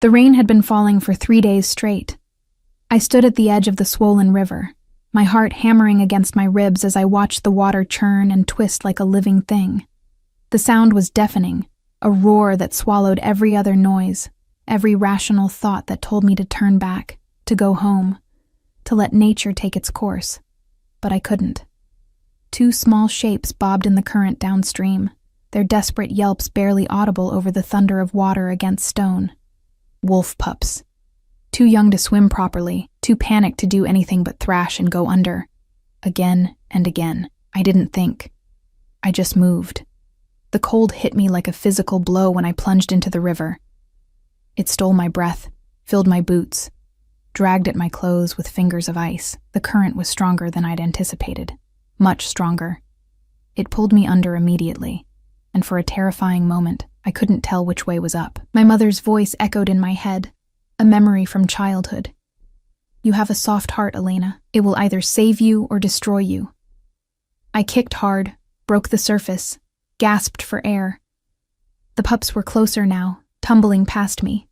The rain had been falling for 3 days straight. I stood at the edge of the swollen river, my heart hammering against my ribs as I watched the water churn and twist like a living thing. The sound was deafening, a roar that swallowed every other noise, every rational thought that told me to turn back, to go home, to let nature take its course. But I couldn't. 2 small shapes bobbed in the current downstream, their desperate yelps barely audible over the thunder of water against stone. Wolf pups. Too young to swim properly, too panicked to do anything but thrash and go under. Again and again. I didn't think. I just moved. The cold hit me like a physical blow when I plunged into the river. It stole my breath, filled my boots, dragged at my clothes with fingers of ice. The current was stronger than I'd anticipated. Much stronger. It pulled me under immediately, and for a terrifying moment, I couldn't tell which way was up. My mother's voice echoed in my head, a memory from childhood. You have a soft heart, Elena. It will either save you or destroy you. I kicked hard, broke the surface, gasped for air. The pups were closer now, tumbling past me.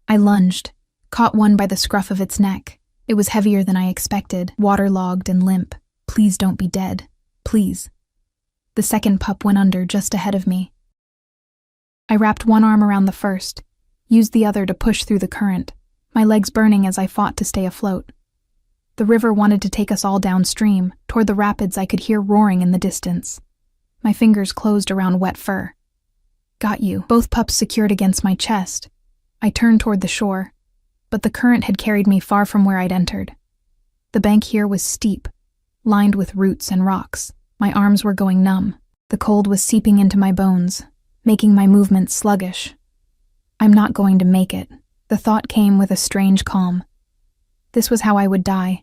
I lunged, caught one by the scruff of its neck. It was heavier than I expected, waterlogged and limp. Please don't be dead. Please. The second pup went under just ahead of me. I wrapped one arm around the first, used the other to push through the current, my legs burning as I fought to stay afloat. The river wanted to take us all downstream, toward the rapids I could hear roaring in the distance. My fingers closed around wet fur. Got you. Both pups secured against my chest. I turned toward the shore, but the current had carried me far from where I'd entered. The bank here was steep, lined with roots and rocks. My arms were going numb. The cold was seeping into my bones, making my movements sluggish. I'm not going to make it. The thought came with a strange calm. This was how I would die,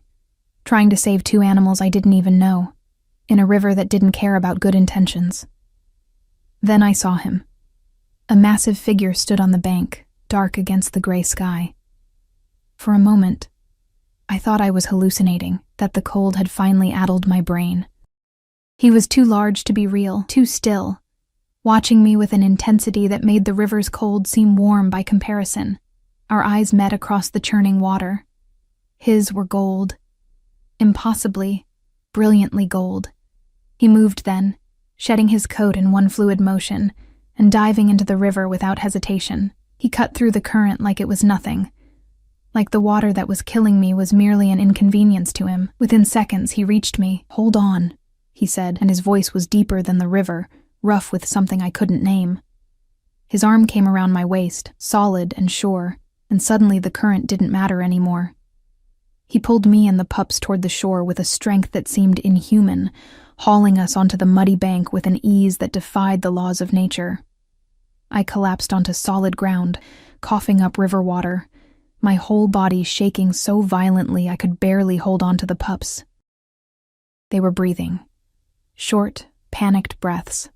trying to save 2 animals I didn't even know, in a river that didn't care about good intentions. Then I saw him. A massive figure stood on the bank, dark against the gray sky. For a moment, I thought I was hallucinating, that the cold had finally addled my brain. He was too large to be real, too still, watching me with an intensity that made the river's cold seem warm by comparison. Our eyes met across the churning water. His were gold. Impossibly, brilliantly gold. He moved then, shedding his coat in one fluid motion, and diving into the river without hesitation. He cut through the current like it was nothing, like the water that was killing me was merely an inconvenience to him. Within seconds, he reached me. "Hold on," he said, and his voice was deeper than the river, rough with something I couldn't name. His arm came around my waist, solid and sure, and suddenly the current didn't matter anymore. He pulled me and the pups toward the shore with a strength that seemed inhuman, hauling us onto the muddy bank with an ease that defied the laws of nature. I collapsed onto solid ground, coughing up river water, my whole body shaking so violently I could barely hold on to the pups. They were breathing. Short, panicked breaths,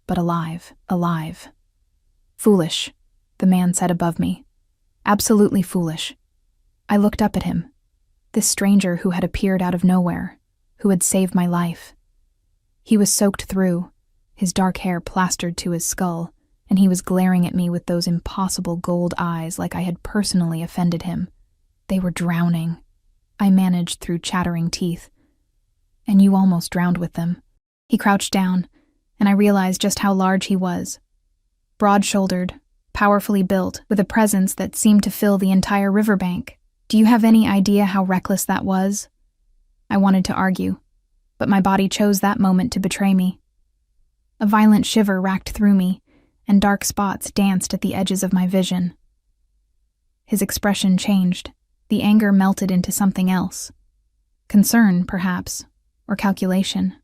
but alive, alive. "Foolish," the man said above me. "Absolutely foolish." I looked up at him. This stranger who had appeared out of nowhere, who had saved my life. He was soaked through, his dark hair plastered to his skull, and he was glaring at me with those impossible gold eyes like I had personally offended him. They were drowning. I managed through chattering teeth. "And you almost drowned with them." He crouched down, and I realized just how large he was. Broad-shouldered, powerfully built, with a presence that seemed to fill the entire riverbank. Do you have any idea how reckless that was? I wanted to argue, but my body chose that moment to betray me. A violent shiver racked through me, and dark spots danced at the edges of my vision. His expression changed. The anger melted into something else. Concern, perhaps, or calculation.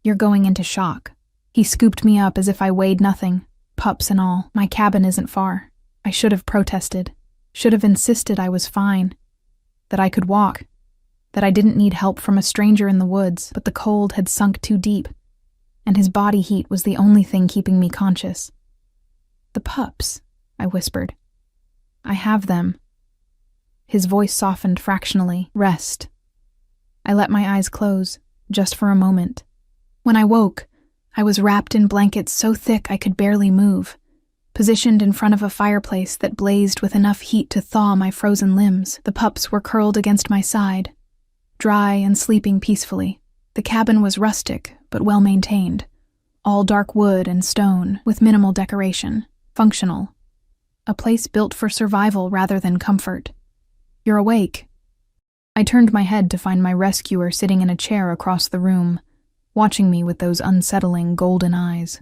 "You're going into shock." He scooped me up as if I weighed nothing, pups and all. "My cabin isn't far." I should have protested, should have insisted I was fine, that I could walk, that I didn't need help from a stranger in the woods, but the cold had sunk too deep, and his body heat was the only thing keeping me conscious. "The pups," I whispered. "I have them." His voice softened fractionally. "Rest." I let my eyes close, just for a moment. When I woke, I was wrapped in blankets so thick I could barely move, Positioned in front of a fireplace that blazed with enough heat to thaw my frozen limbs, the pups were curled against my side, dry and sleeping peacefully. The cabin was rustic, but well-maintained. All dark wood and stone, with minimal decoration. Functional. A place built for survival rather than comfort. "You're awake." I turned my head to find my rescuer sitting in a chair across the room, watching me with those unsettling golden eyes.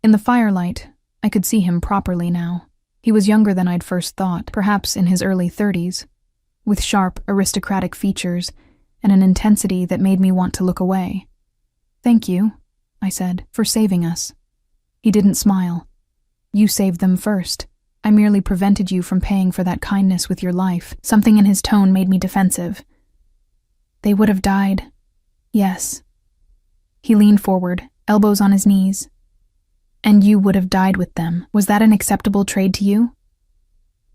In the firelight, I could see him properly now. He was younger than I'd first thought, perhaps in his early 30s, with sharp, aristocratic features and an intensity that made me want to look away. "Thank you," I said, "for saving us." He didn't smile. "You saved them first. I merely prevented you from paying for that kindness with your life." Something in his tone made me defensive. "They would have died. Yes." He leaned forward, elbows on his knees. "And you would have died with them. Was that an acceptable trade to you?"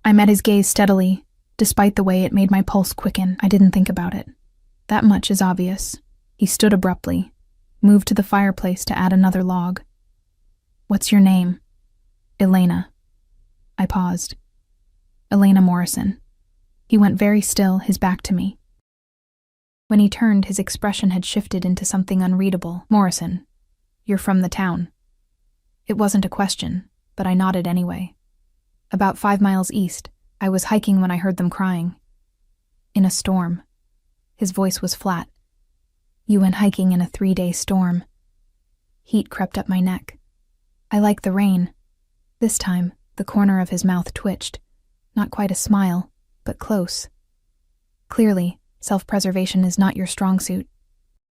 I met his gaze steadily, despite the way it made my pulse quicken. I didn't think about it. That much is obvious. He stood abruptly, moved to the fireplace to add another log. "What's your name?" "Elena." I paused. "Elena Morrison." He went very still, his back to me. When he turned, his expression had shifted into something unreadable. "Morrison, you're from the town." It wasn't a question, but I nodded anyway. "About 5 miles east. I was hiking when I heard them crying." "In a storm." His voice was flat. "You went hiking in a 3-day storm." Heat crept up my neck. "I like the rain." This time, the corner of his mouth twitched. Not quite a smile, but close. "Clearly, self-preservation is not your strong suit."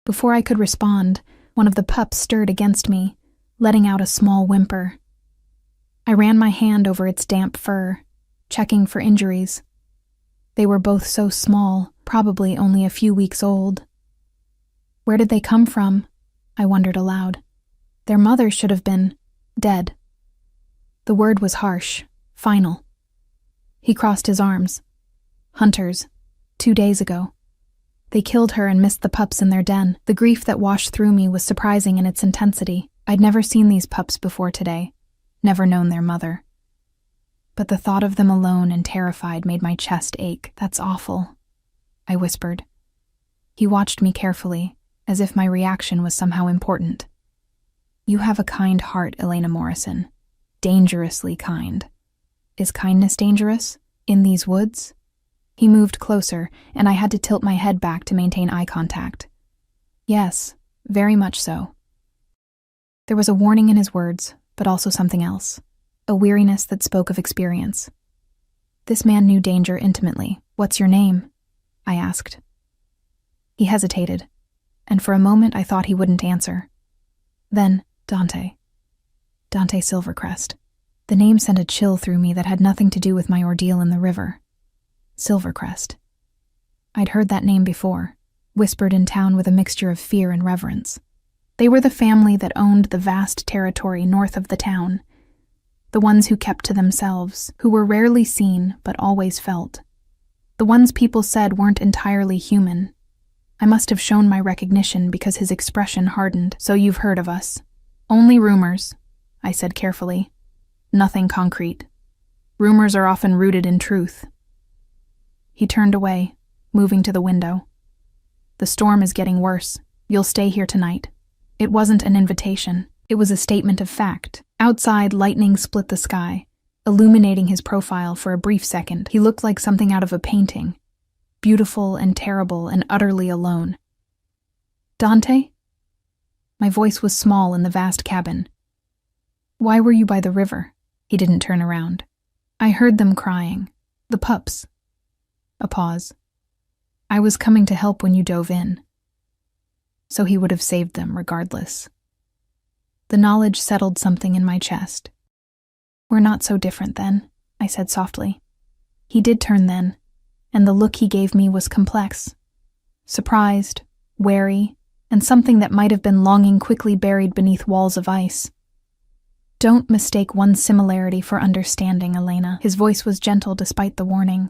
Before I could respond, one of the pups stirred against me, letting out a small whimper. I ran my hand over its damp fur, checking for injuries. They were both so small, probably only a few weeks old. Where did they come from? I wondered aloud. Their mother should have been dead. The word was harsh, final. He crossed his arms. "Hunters, 2 days ago. They killed her and missed the pups in their den." The grief that washed through me was surprising in its intensity. I'd never seen these pups before today, never known their mother. But the thought of them alone and terrified made my chest ache. "That's awful," I whispered. He watched me carefully, as if my reaction was somehow important. "You have a kind heart, Elena Morrison. Dangerously kind." "Is kindness dangerous? In these woods?" He moved closer, and I had to tilt my head back to maintain eye contact. "Yes, very much so." There was a warning in his words, but also something else. A weariness that spoke of experience. This man knew danger intimately. "What's your name?" I asked. He hesitated, and for a moment I thought he wouldn't answer. Then, Dante. Dante Silvercrest. The name sent a chill through me that had nothing to do with my ordeal in the river. Silvercrest. I'd heard that name before, whispered in town with a mixture of fear and reverence. They were the family that owned the vast territory north of the town, the ones who kept to themselves, who were rarely seen but always felt, the ones people said weren't entirely human. I must have shown my recognition because his expression hardened. "So you've heard of us." "Only rumors," I said carefully. "Nothing concrete. Rumors are often rooted in truth." He turned away, moving to the window. "The storm is getting worse. You'll stay here tonight." It wasn't an invitation. It was a statement of fact. Outside, lightning split the sky, illuminating his profile for a brief second. He looked like something out of a painting, beautiful and terrible and utterly alone. "Dante?" My voice was small in the vast cabin. "Why were you by the river?" He didn't turn around. "I heard them crying. The pups." A pause. "I was coming to help when you dove in." So he would have saved them regardless. The knowledge settled something in my chest. "We're not so different then," I said softly. He did turn then, and the look he gave me was complex. Surprised, wary, and something that might have been longing quickly buried beneath walls of ice. "Don't mistake one similarity for understanding, Elena." His voice was gentle despite the warning.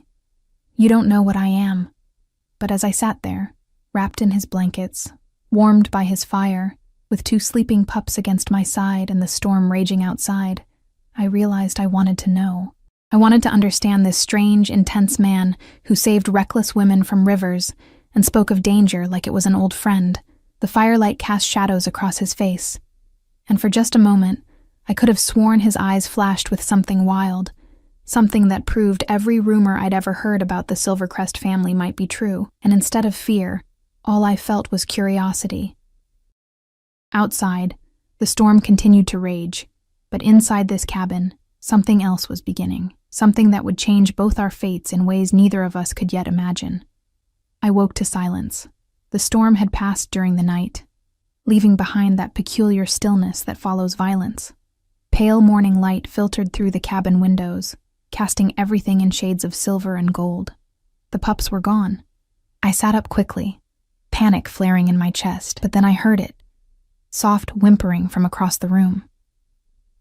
"You don't know what I am." But as I sat there, wrapped in his blankets, warmed by his fire, with 2 sleeping pups against my side and the storm raging outside, I realized I wanted to know. I wanted to understand this strange, intense man who saved reckless women from rivers and spoke of danger like it was an old friend. The firelight cast shadows across his face, and for just a moment, I could have sworn his eyes flashed with something wild, something that proved every rumor I'd ever heard about the Silvercrest family might be true, and instead of fear, all I felt was curiosity. Outside, the storm continued to rage, but inside this cabin, something else was beginning, something that would change both our fates in ways neither of us could yet imagine. I woke to silence. The storm had passed during the night, leaving behind that peculiar stillness that follows violence. Pale morning light filtered through the cabin windows, casting everything in shades of silver and gold. The pups were gone. I sat up quickly, panic flaring in my chest, but then I heard it, soft whimpering from across the room.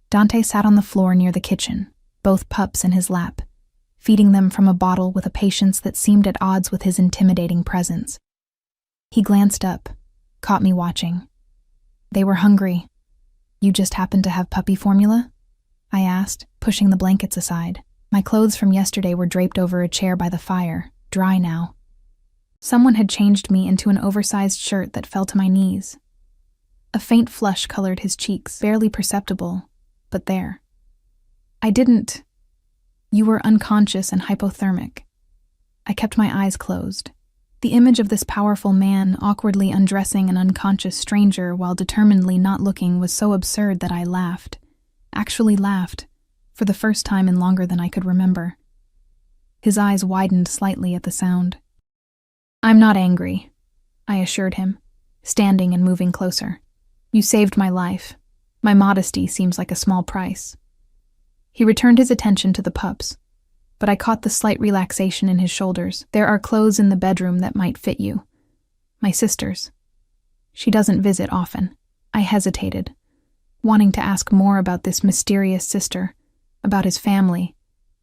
Dante sat on the floor near the kitchen, both pups in his lap, feeding them from a bottle with a patience that seemed at odds with his intimidating presence. He glanced up, caught me watching. They were hungry. "You just happened to have puppy formula?" I asked, pushing the blankets aside. My clothes from yesterday were draped over a chair by the fire, dry now. Someone had changed me into an oversized shirt that fell to my knees. A faint flush colored his cheeks, barely perceptible, but there. "I didn't. You were unconscious and hypothermic." I kept my eyes closed. The image of this powerful man awkwardly undressing an unconscious stranger while determinedly not looking was so absurd that I laughed. Actually laughed, for the first time in longer than I could remember. His eyes widened slightly at the sound. "I'm not angry," I assured him, standing and moving closer. "You saved my life. My modesty seems like a small price." He returned his attention to the pups, but I caught the slight relaxation in his shoulders. "There are clothes in the bedroom that might fit you. My sister's. She doesn't visit often." I hesitated, wanting to ask more about this mysterious sister, about his family,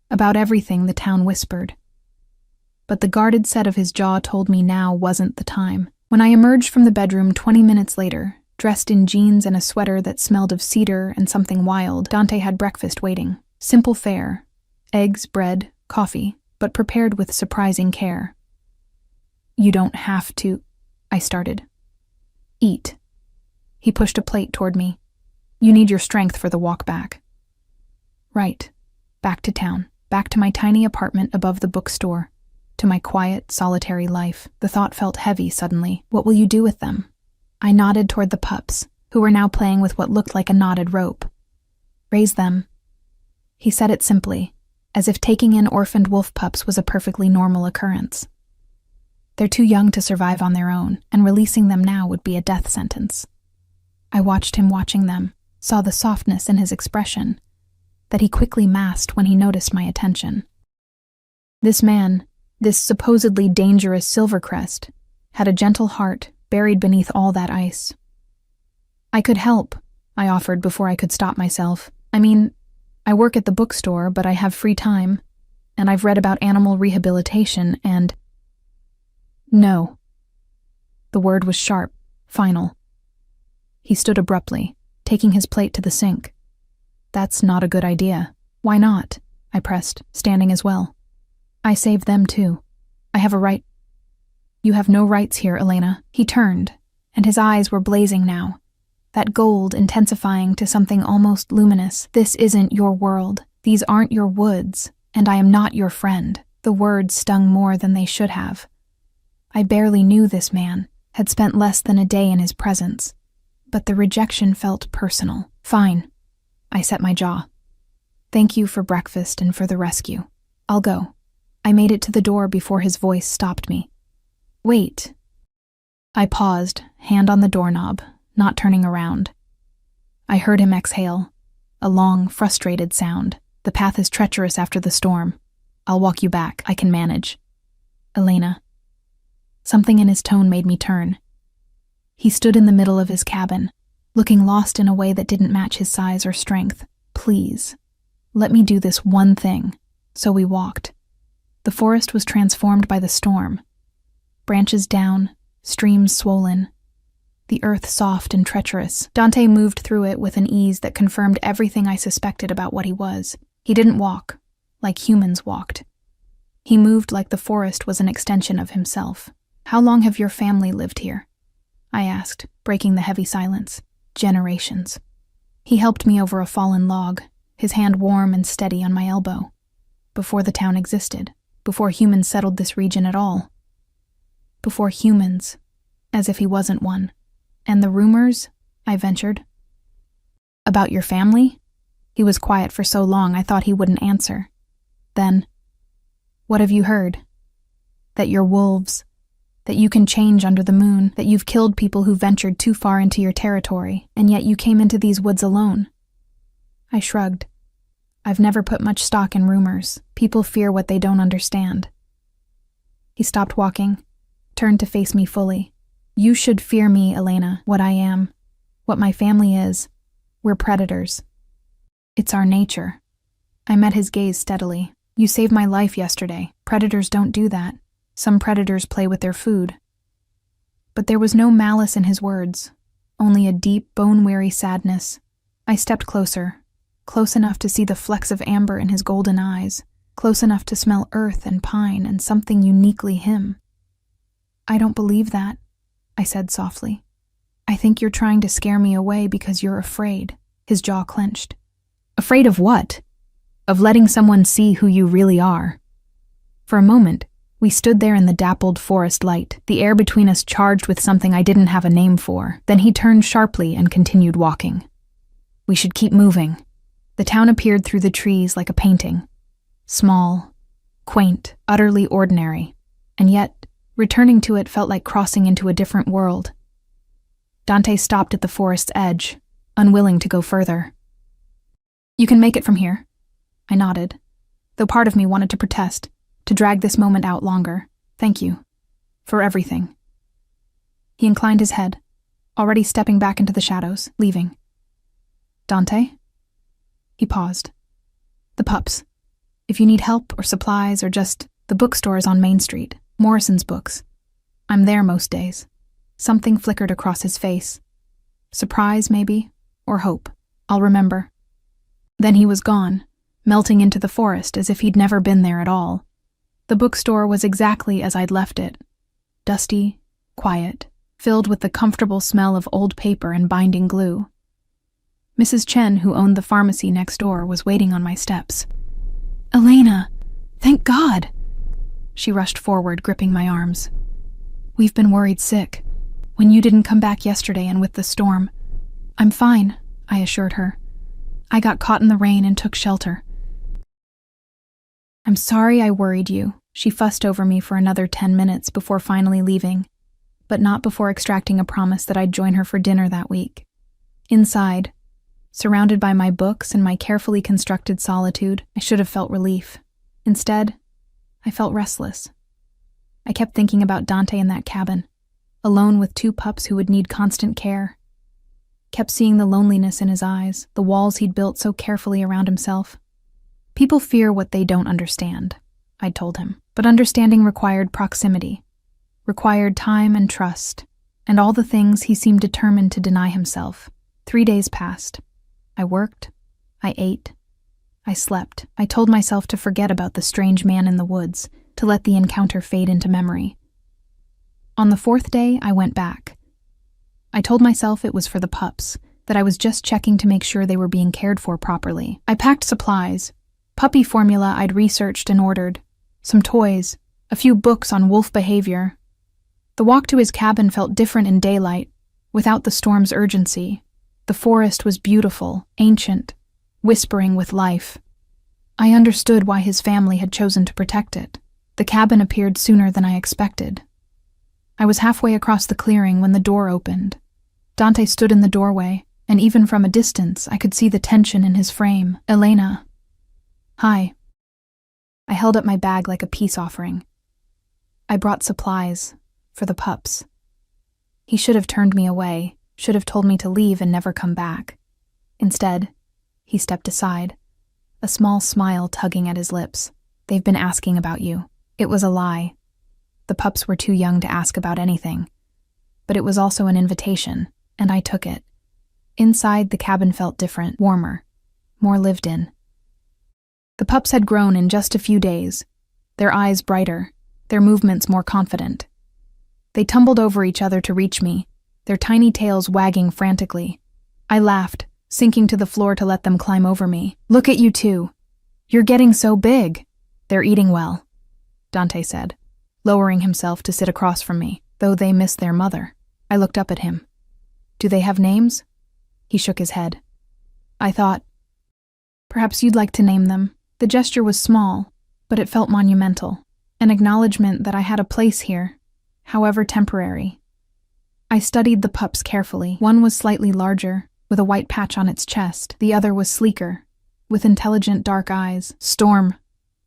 about everything the town whispered. But the guarded set of his jaw told me now wasn't the time. When I emerged from the bedroom 20 minutes later, dressed in jeans and a sweater that smelled of cedar and something wild, Dante had breakfast waiting. Simple fare. Eggs, bread, coffee, but prepared with surprising care. "You don't have to," I started. "Eat." He pushed a plate toward me. "You need your strength for the walk back." Right. Back to town. Back to my tiny apartment above the bookstore. To my quiet, solitary life. The thought felt heavy suddenly. What will you do with them? I nodded toward the pups, who were now playing with what looked like a knotted rope. "Raise them." He said it simply, as if taking in orphaned wolf pups was a perfectly normal occurrence. "They're too young to survive on their own, and releasing them now would be a death sentence." I watched him watching them, saw the softness in his expression, that he quickly masked when he noticed my attention. This man, this supposedly dangerous Silvercrest, had a gentle heart buried beneath all that ice. "I could help," I offered before I could stop myself. I work at the bookstore, but I have free time, and I've read about animal rehabilitation and—" "No." The word was sharp, final. He stood abruptly, taking his plate to the sink. "That's not a good idea." "Why not?" I pressed, standing as well. "I saved them too. I have a right—" "You have no rights here, Elena." He turned, and his eyes were blazing now, that gold intensifying to something almost luminous. "This isn't your world. These aren't your woods, and I am not your friend." The words stung more than they should have. I barely knew this man, had spent less than a day in his presence, but the rejection felt personal. "Fine." I set my jaw. "Thank you for breakfast and for the rescue. I'll go." I made it to the door before his voice stopped me. "Wait." I paused, hand on the doorknob, not turning around. I heard him exhale, a long, frustrated sound. "The path is treacherous after the storm. I'll walk you back. I can manage." "Elena." Something in his tone made me turn. He stood in the middle of his cabin, looking lost in a way that didn't match his size or strength. "Please, let me do this one thing." So we walked. The forest was transformed by the storm. Branches down, streams swollen. the earth soft and treacherous. Dante moved through it with an ease that confirmed everything I suspected about what he was. He didn't walk like humans walked. He moved like the forest was an extension of himself. "How long have your family lived here?" I asked, breaking the heavy silence. "Generations." He helped me over a fallen log, his hand warm and steady on my elbow. "Before the town existed, before humans settled this region at all." "Before humans," as if he wasn't one. "And the rumors?" I ventured. "About your family?" He was quiet for so long I thought he wouldn't answer. Then, "What have you heard? That you're wolves, that you can change under the moon, that you've killed people who ventured too far into your territory, and yet you came into these woods alone." I shrugged. "I've never put much stock in rumors. People fear what they don't understand." He stopped walking, turned to face me fully. "You should fear me, Elena, what I am, what my family is. We're predators. It's our nature." I met his gaze steadily. "You saved my life yesterday. Predators don't do that. Some predators play with their food." But there was no malice in his words, only a deep, bone-weary sadness. I stepped closer, close enough to see the flecks of amber in his golden eyes, close enough to smell earth and pine and something uniquely him. "I don't believe that," I said softly. "I think you're trying to scare me away because you're afraid." His jaw clenched. "Afraid of what? Of letting someone see who you really are." For a moment, we stood there in the dappled forest light, the air between us charged with something I didn't have a name for. Then he turned sharply and continued walking. "We should keep moving." The town appeared through the trees like a painting. Small, quaint, utterly ordinary, and yet, returning to it felt like crossing into a different world. Dante stopped at the forest's edge, unwilling to go further. "You can make it from here." I nodded, though part of me wanted to protest, to drag this moment out longer. "Thank you. For everything." He inclined his head, already stepping back into the shadows, leaving. "Dante?" He paused. "The pups. If you need help or supplies or just the bookstore is on Main Street, Morrison's Books. I'm there most days." Something flickered across his face. Surprise, maybe, or hope. I'll remember. Then he was gone, melting into the forest as if he'd never been there at all. The bookstore was exactly as I'd left it. Dusty, quiet, filled with the comfortable smell of old paper and binding glue. Mrs. Chen, who owned the pharmacy next door, was waiting on my steps. "Elena! Thank God!" She rushed forward, gripping my arms. "We've been worried sick. When you didn't come back yesterday and with the storm." "I'm fine," I assured her. "I got caught in the rain and took shelter." "I'm sorry I worried you." She fussed over me for another 10 minutes before finally leaving, but not before extracting a promise that I'd join her for dinner that week. Inside, surrounded by my books and my carefully constructed solitude, I should have felt relief. Instead, I felt restless. I kept thinking about Dante in that cabin, alone with 2 pups who would need constant care. Kept seeing the loneliness in his eyes, the walls he'd built so carefully around himself. "People fear what they don't understand," I'd told him, but understanding required proximity, required time and trust, and all the things he seemed determined to deny himself. 3 days passed. I worked, I ate, I slept. I told myself to forget about the strange man in the woods, to let the encounter fade into memory. On the 4th day, I went back. I told myself it was for the pups, that I was just checking to make sure they were being cared for properly. I packed supplies, puppy formula I'd researched and ordered, some toys, a few books on wolf behavior. The walk to his cabin felt different in daylight, without the storm's urgency. The forest was beautiful, ancient, whispering with life. I understood why his family had chosen to protect it. The cabin appeared sooner than I expected. I was halfway across the clearing when the door opened. Dante stood in the doorway, and even from a distance I could see the tension in his frame. "Elena." "Hi." I held up my bag like a peace offering. "I brought supplies, for the pups." He should have turned me away, should have told me to leave and never come back. Instead, he stepped aside, a small smile tugging at his lips. "They've been asking about you." It was a lie. The pups were too young to ask about anything. but it was also an invitation, and I took it. Inside, the cabin felt different, warmer, more lived in. The pups had grown in just a few days, their eyes brighter, their movements more confident. They tumbled over each other to reach me, their tiny tails wagging frantically. I laughed, sinking to the floor to let them climb over me. "Look at you two. You're getting so big." "They're eating well," Dante said, lowering himself to sit across from me, though they missed their mother. I looked up at him. "Do they have names?" He shook his head. I thought, "Perhaps you'd like to name them." The gesture was small, but it felt monumental, an acknowledgement that I had a place here, however temporary. I studied the pups carefully. One was slightly larger, with a white patch on its chest. The other was sleeker, with intelligent dark eyes. "Storm,"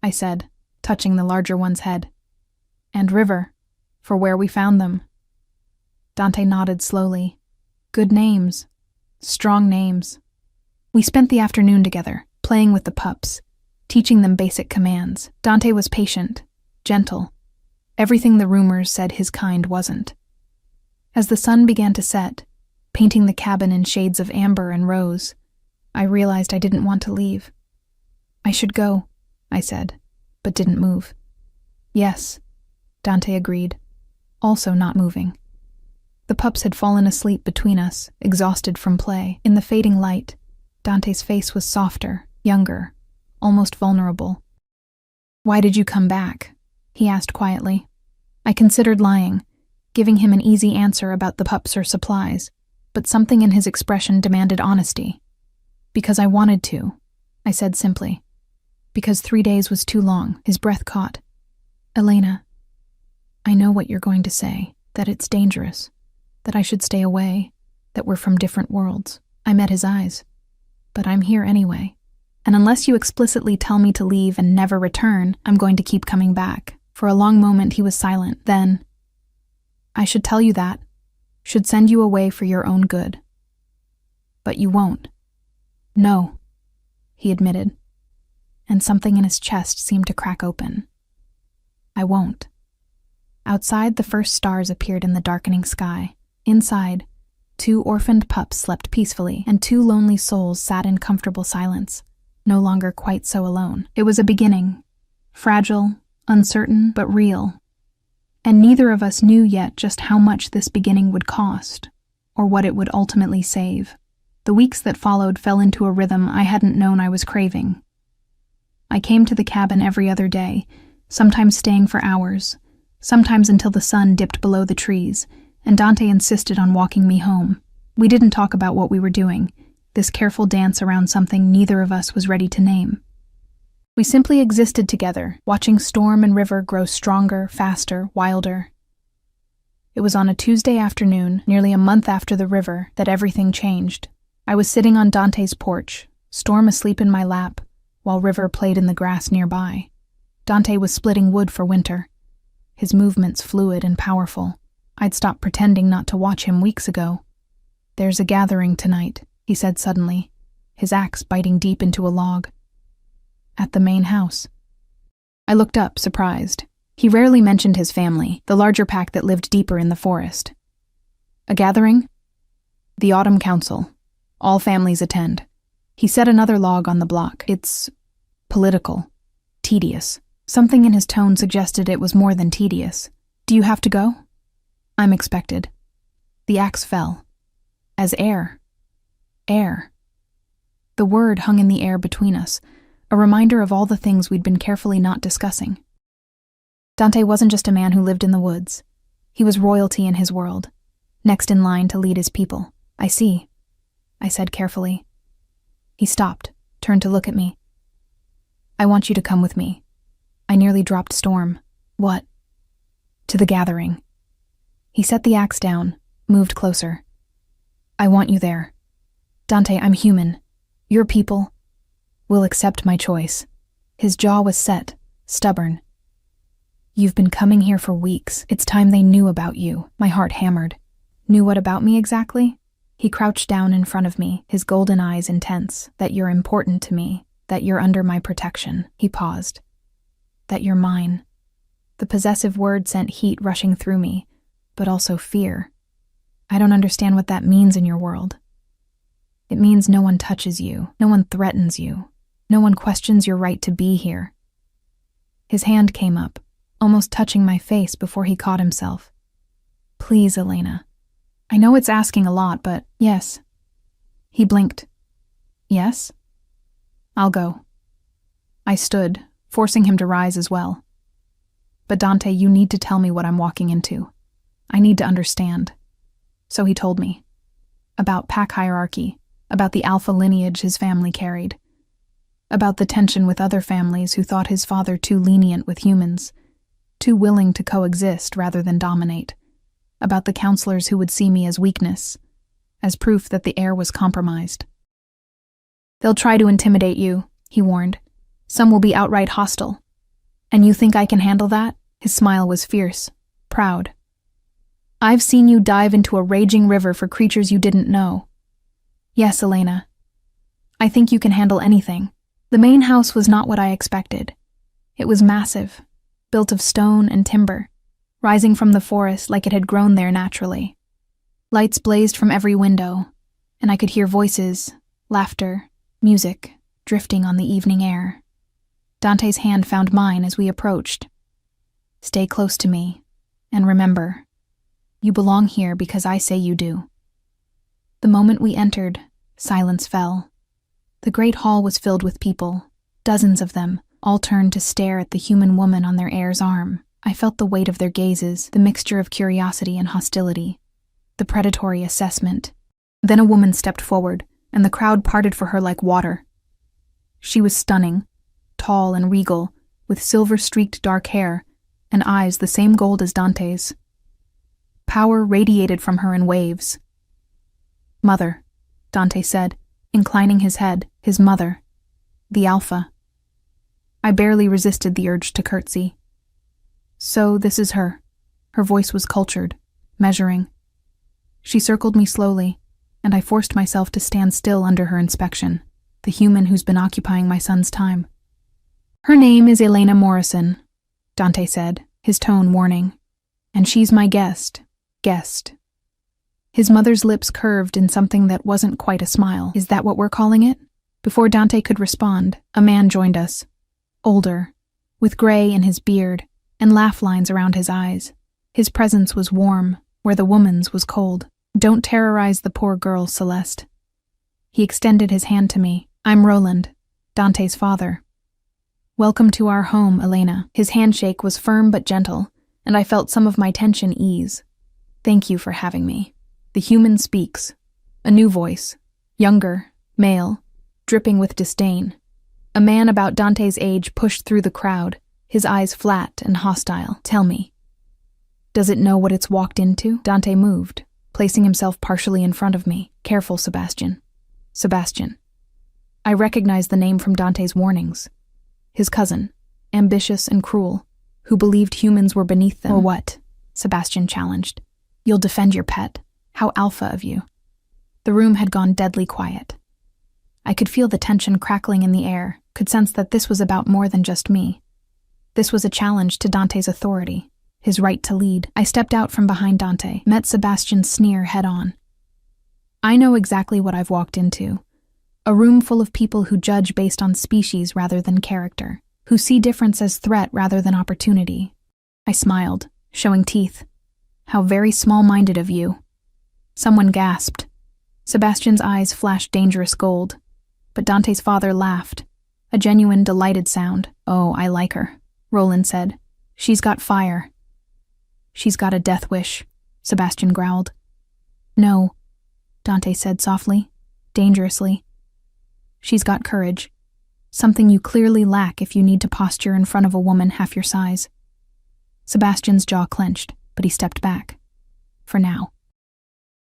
I said, touching the larger one's head. "And River, for where we found them." Dante nodded slowly. "Good names. Strong names." We spent the afternoon together, playing with the pups, teaching them basic commands. Dante was patient, gentle. Everything the rumors said his kind wasn't. As the sun began to set, painting the cabin in shades of amber and rose, I realized I didn't want to leave. "I should go," I said, but didn't move. "Yes," Dante agreed, also not moving. The pups had fallen asleep between us, exhausted from play. In the fading light, Dante's face was softer, younger, almost vulnerable. "Why did you come back?" he asked quietly. I considered lying, giving him an easy answer about the pups or supplies, but something in his expression demanded honesty. "Because I wanted to," I said simply. "Because 3 days was too long." His breath caught. "Elena, I know what you're going to say, that it's dangerous, that I should stay away, that we're from different worlds." I met his eyes. "But I'm here anyway. And unless you explicitly tell me to leave and never return, I'm going to keep coming back." For a long moment he was silent. Then, "I should tell you that, should send you away for your own good. But you won't." "No," he admitted, and something in his chest seemed to crack open. "I won't." Outside, the first stars appeared in the darkening sky. Inside, 2 orphaned pups slept peacefully, and 2 lonely souls sat in comfortable silence, no longer quite so alone. It was a beginning, fragile, uncertain, but real. And neither of us knew yet just how much this beginning would cost, or what it would ultimately save. The weeks that followed fell into a rhythm I hadn't known I was craving. I came to the cabin every other day, sometimes staying for hours, sometimes until the sun dipped below the trees, and Dante insisted on walking me home. We didn't talk about what we were doing, this careful dance around something neither of us was ready to name. We simply existed together, watching Storm and River grow stronger, faster, wilder. It was on a Tuesday afternoon, nearly a month after the river, that everything changed. I was sitting on Dante's porch, Storm asleep in my lap, while River played in the grass nearby. Dante was splitting wood for winter, his movements fluid and powerful. I'd stopped pretending not to watch him weeks ago. "There's a gathering tonight," he said suddenly, his axe biting deep into a log. "At the main house." I looked up, surprised. He rarely mentioned his family, the larger pack that lived deeper in the forest. "A gathering?" "The Autumn Council. All families attend." He set another log on the block. "It's political. Tedious." Something in his tone suggested it was more than tedious. "Do you have to go?" "I'm expected." The axe fell. As air. Air. The word hung in the air between us, a reminder of all the things we'd been carefully not discussing. Dante wasn't just a man who lived in the woods. He was royalty in his world, next in line to lead his people. "I see," I said carefully. He stopped, turned to look at me. "I want you to come with me." I nearly dropped Storm. "What?" "To the gathering." He set the axe down, moved closer. "I want you there. Dante, I'm human. Your people will accept my choice." His jaw was set, stubborn. "You've been coming here for weeks. It's time they knew about you." My heart hammered. "Knew what about me exactly?" He crouched down in front of me, his golden eyes intense. "That you're important to me, that you're under my protection." He paused. "That you're mine." The possessive word sent heat rushing through me, but also fear. I don't understand what that means in your world. It means no one touches you, no one threatens you, no one questions your right to be here. His hand came up, almost touching my face before he caught himself. Please, Elena. I know it's asking a lot, but yes. He blinked. Yes? I'll go. I stood, forcing him to rise as well. But Dante, you need to tell me what I'm walking into. I need to understand. So he told me. About pack hierarchy, about the alpha lineage his family carried, about the tension with other families who thought his father too lenient with humans, too willing to coexist rather than dominate, about the counselors who would see me as weakness, as proof that the heir was compromised. They'll try to intimidate you, he warned. Some will be outright hostile. And you think I can handle that? His smile was fierce, proud. I've seen you dive into a raging river for creatures you didn't know. Yes, Elena. I think you can handle anything. The main house was not what I expected. It was massive, built of stone and timber, rising from the forest like it had grown there naturally. Lights blazed from every window, and I could hear voices, laughter, music, drifting on the evening air. Dante's hand found mine as we approached. Stay close to me, and remember, you belong here because I say you do. The moment we entered, silence fell. The great hall was filled with people, dozens of them, all turned to stare at the human woman on their heir's arm. I felt the weight of their gazes, the mixture of curiosity and hostility, the predatory assessment. Then a woman stepped forward, and the crowd parted for her like water. She was stunning, tall and regal, with silver-streaked dark hair, and eyes the same gold as Dante's. Power radiated from her in waves. Mother, Dante said, inclining his head, his mother, the Alpha. I barely resisted the urge to curtsy. So this is her. Her voice was cultured, measuring. She circled me slowly, and I forced myself to stand still under her inspection, the human who's been occupying my son's time. Her name is Elena Morrison, Dante said, his tone warning. And she's my guest. His mother's lips curved in something that wasn't quite a smile. Is that what we're calling it? Before Dante could respond, a man joined us. Older, with gray in his beard, and laugh lines around his eyes. His presence was warm, where the woman's was cold. Don't terrorize the poor girl, Celeste. He extended his hand to me. I'm Roland, Dante's father. Welcome to our home, Elena. His handshake was firm but gentle, and I felt some of my tension ease. Thank you for having me. The human speaks. A new voice. Younger, male, dripping with disdain. A man about Dante's age pushed through the crowd, his eyes flat and hostile. Tell me. Does it know what it's walked into? Dante moved, placing himself partially in front of me. Careful, Sebastian. Sebastian. I recognized the name from Dante's warnings. His cousin, ambitious and cruel, who believed humans were beneath them. Or what? Sebastian challenged. You'll defend your pet. How alpha of you. The room had gone deadly quiet. I could feel the tension crackling in the air, could sense that this was about more than just me. This was a challenge to Dante's authority, his right to lead. I stepped out from behind Dante, met Sebastian's sneer head-on. I know exactly what I've walked into. A room full of people who judge based on species rather than character, who see difference as threat rather than opportunity. I smiled, showing teeth. How very small-minded of you. Someone gasped. Sebastian's eyes flashed dangerous gold, but Dante's father laughed, a genuine, delighted sound. Oh, I like her, Roland said. She's got fire. She's got a death wish, Sebastian growled. No, Dante said softly, dangerously. She's got courage, something you clearly lack if you need to posture in front of a woman half your size. Sebastian's jaw clenched, but he stepped back. For now.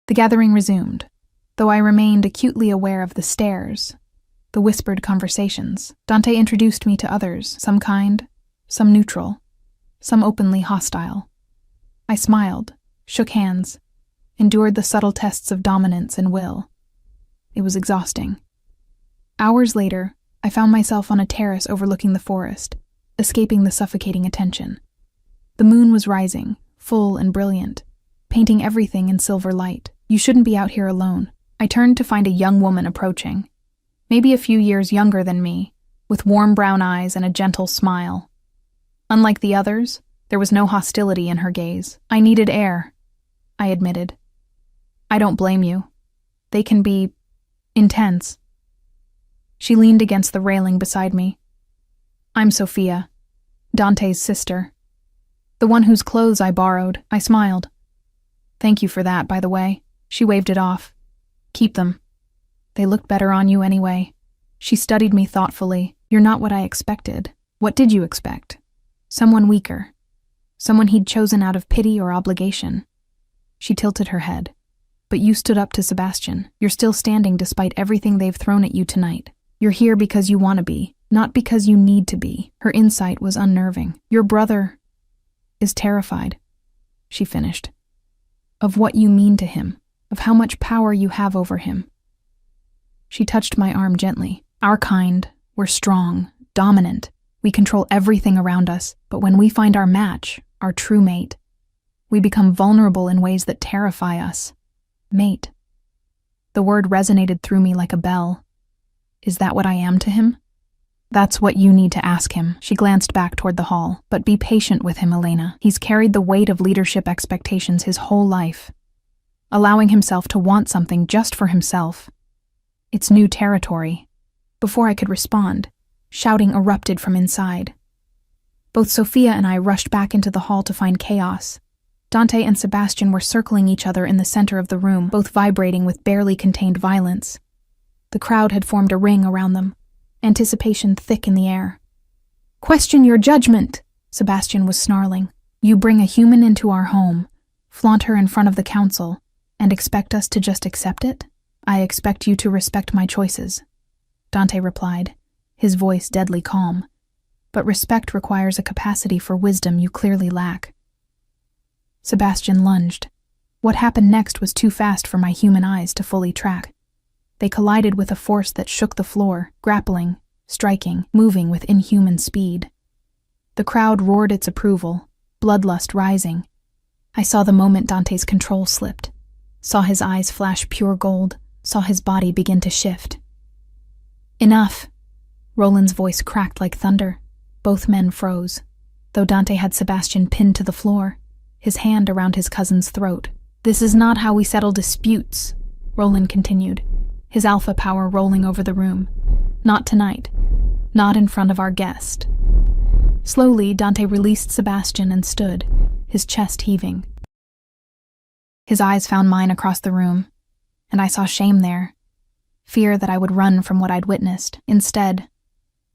The gathering resumed, though I remained acutely aware of the stares, the whispered conversations. Dante introduced me to others, some kind, some neutral, some openly hostile. I smiled, shook hands, endured the subtle tests of dominance and will. It was exhausting. Hours later, I found myself on a terrace overlooking the forest, escaping the suffocating attention. The moon was rising, full and brilliant, painting everything in silver light. You shouldn't be out here alone. I turned to find a young woman approaching, maybe a few years younger than me, with warm brown eyes and a gentle smile. Unlike the others, there was no hostility in her gaze. I needed air, I admitted. I don't blame you. They can be intense. She leaned against the railing beside me. I'm Sophia, Dante's sister. The one whose clothes I borrowed. I smiled. Thank you for that, by the way. She waved it off. Keep them. They look better on you anyway. She studied me thoughtfully. You're not what I expected. What did you expect? Someone weaker. Someone he'd chosen out of pity or obligation. She tilted her head. But you stood up to Sebastian. You're still standing despite everything they've thrown at you tonight. You're here because you want to be, not because you need to be. Her insight was unnerving. Your brother is terrified, she finished. Of what you mean to him, of how much power you have over him. She touched my arm gently. Our kind, we're strong, dominant. We control everything around us, but when we find our match, our true mate, we become vulnerable in ways that terrify us. Mate. The word resonated through me like a bell. Is that what I am to him? That's what you need to ask him. She glanced back toward the hall. But be patient with him, Elena. He's carried the weight of leadership expectations his whole life, allowing himself to want something just for himself. It's new territory. Before I could respond, shouting erupted from inside. Both Sophia and I rushed back into the hall to find chaos. Dante and Sebastian were circling each other in the center of the room, both vibrating with barely contained violence. The crowd had formed a ring around them, anticipation thick in the air. Question your judgment, Sebastian was snarling. You bring a human into our home, flaunt her in front of the council, and expect us to just accept it? I expect you to respect my choices, Dante replied, his voice deadly calm. But respect requires a capacity for wisdom you clearly lack. Sebastian lunged. What happened next was too fast for my human eyes to fully track. They collided with a force that shook the floor, grappling, striking, moving with inhuman speed. The crowd roared its approval, bloodlust rising. I saw the moment Dante's control slipped, saw his eyes flash pure gold, saw his body begin to shift. Enough! Roland's voice cracked like thunder. Both men froze, though Dante had Sebastian pinned to the floor, his hand around his cousin's throat. This is not how we settle disputes, Roland continued, his alpha power rolling over the room. Not tonight. Not in front of our guest. Slowly, Dante released Sebastian and stood, his chest heaving. His eyes found mine across the room, and I saw shame there, fear that I would run from what I'd witnessed. Instead,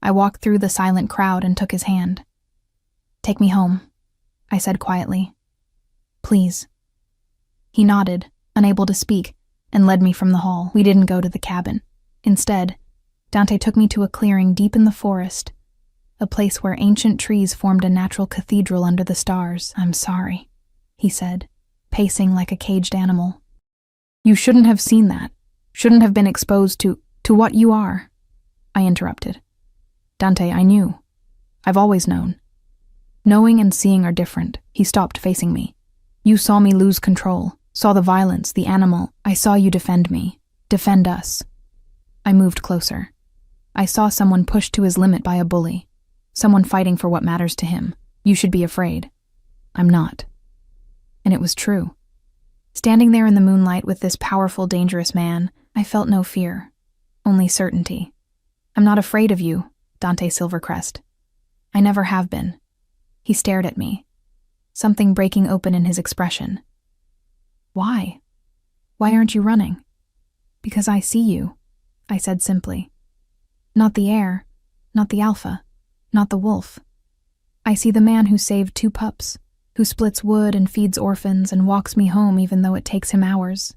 I walked through the silent crowd and took his hand. Take me home, I said quietly. Please. He nodded, unable to speak, and led me from the hall. We didn't go to the cabin. Instead, Dante took me to a clearing deep in the forest, a place where ancient trees formed a natural cathedral under the stars. I'm sorry, he said, pacing like a caged animal. You shouldn't have seen that, shouldn't have been exposed to what you are, I interrupted. Dante, I knew. I've always known. Knowing and seeing are different. He stopped facing me. You saw me lose control, saw the violence, the animal. I saw you defend me, defend us. I moved closer. I saw someone pushed to his limit by a bully, someone fighting for what matters to him. You should be afraid. I'm not. And it was true. Standing there in the moonlight with this powerful, dangerous man, I felt no fear, only certainty. I'm not afraid of you, Dante Silvercrest. I never have been. He stared at me, something breaking open in his expression. Why? Why aren't you running? Because I see you, I said simply. Not the heir, not the alpha, not the wolf. I see the man who saved 2 pups, who splits wood and feeds orphans and walks me home even though it takes him hours,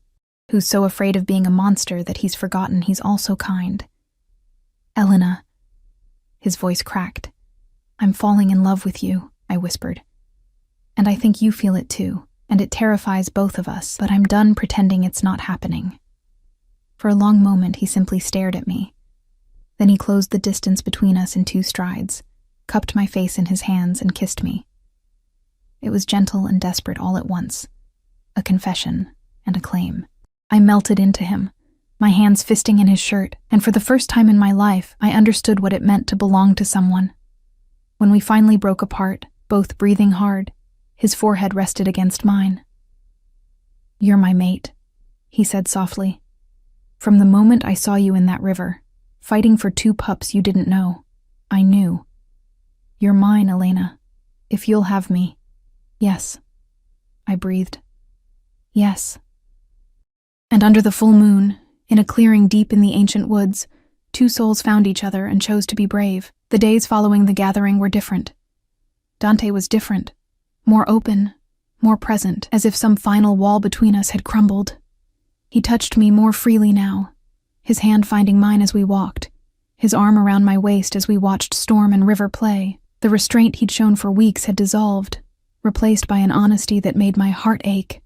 who's so afraid of being a monster that he's forgotten he's also kind. Elena. His voice cracked. I'm falling in love with you, I whispered. And I think you feel it too, and it terrifies both of us, but I'm done pretending it's not happening. For a long moment, he simply stared at me. Then he closed the distance between us in 2 strides, cupped my face in his hands, and kissed me. It was gentle and desperate all at once, a confession, and a claim. I melted into him, my hands fisting in his shirt, and for the first time in my life, I understood what it meant to belong to someone. When we finally broke apart, both breathing hard, his forehead rested against mine. "You're my mate," he said softly. "From the moment I saw you in that river, fighting for 2 pups you didn't know, I knew. You're mine, Elena, if you'll have me." "Yes," I breathed. "Yes." And under the full moon, in a clearing deep in the ancient woods, 2 souls found each other and chose to be brave. The days following the gathering were different. Dante was different, more open, more present, as if some final wall between us had crumbled. He touched me more freely now, his hand finding mine as we walked, his arm around my waist as we watched storm and river play. The restraint he'd shown for weeks had dissolved, replaced by an honesty that made my heart ache.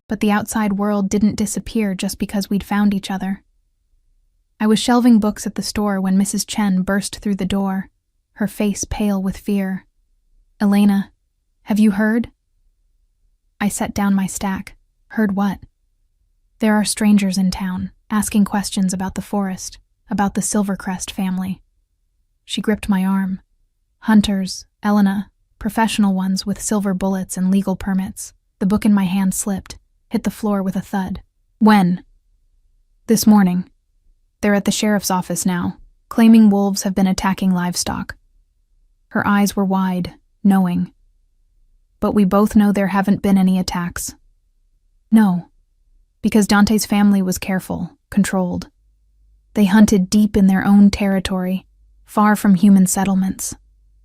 But the outside world didn't disappear just because we'd found each other. I was shelving books at the store when Mrs. Chen burst through the door, her face pale with fear. "Elena, have you heard?" I set down my stack. "Heard what?" "There are strangers in town, asking questions about the forest, about the Silvercrest family." She gripped my arm. "Hunters, Elena, professional ones with silver bullets and legal permits." The book in my hand slipped, hit the floor with a thud. "When?" "This morning. They're at the sheriff's office now, claiming wolves have been attacking livestock." Her eyes were wide, knowing. "But we both know there haven't been any attacks." "No, because Dante's family was careful, controlled. They hunted deep in their own territory, far from human settlements.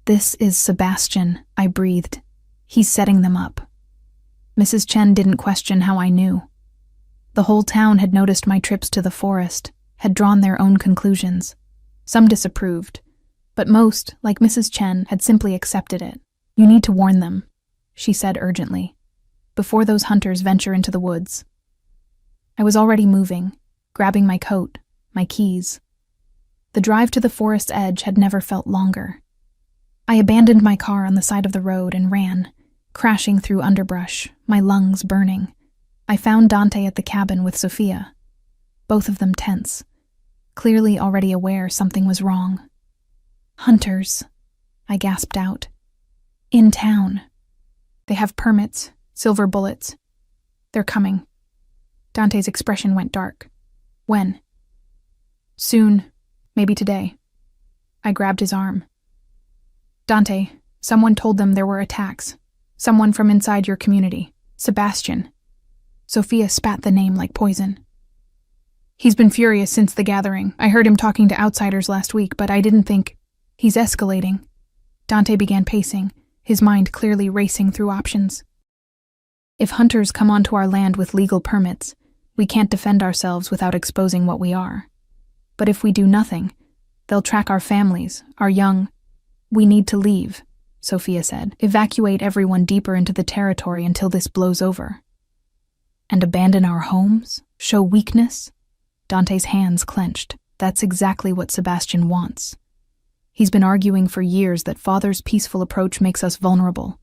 This is Sebastian," I breathed. "He's setting them up." Mrs. Chen didn't question how I knew. The whole town had noticed my trips to the forest, had drawn their own conclusions. Some disapproved, but most, like Mrs. Chen, had simply accepted it. "You need to warn them," she said urgently, "before those hunters venture into the woods." I was already moving, grabbing my coat, my keys. The drive to the forest's edge had never felt longer. I abandoned my car on the side of the road and ran, crashing through underbrush, my lungs burning. I found Dante at the cabin with Sophia, both of them tense, clearly already aware something was wrong. "Hunters," I gasped out. "In town. They have permits, silver bullets. They're coming." Dante's expression went dark. "When?" "Soon, maybe today." I grabbed his arm. "Dante, someone told them there were attacks. Someone from inside your community. Sebastian." Sophia spat the name like poison. "He's been furious since the gathering. I heard him talking to outsiders last week, but I didn't think. He's escalating." Dante began pacing, his mind clearly racing through options. "If hunters come onto our land with legal permits, we can't defend ourselves without exposing what we are. But if we do nothing, they'll track our families, our young. We need to leave," Sophia said. "Evacuate everyone deeper into the territory until this blows over." "And abandon our homes? Show weakness?" Dante's hands clenched. "That's exactly what Sebastian wants. He's been arguing for years that Father's peaceful approach makes us vulnerable."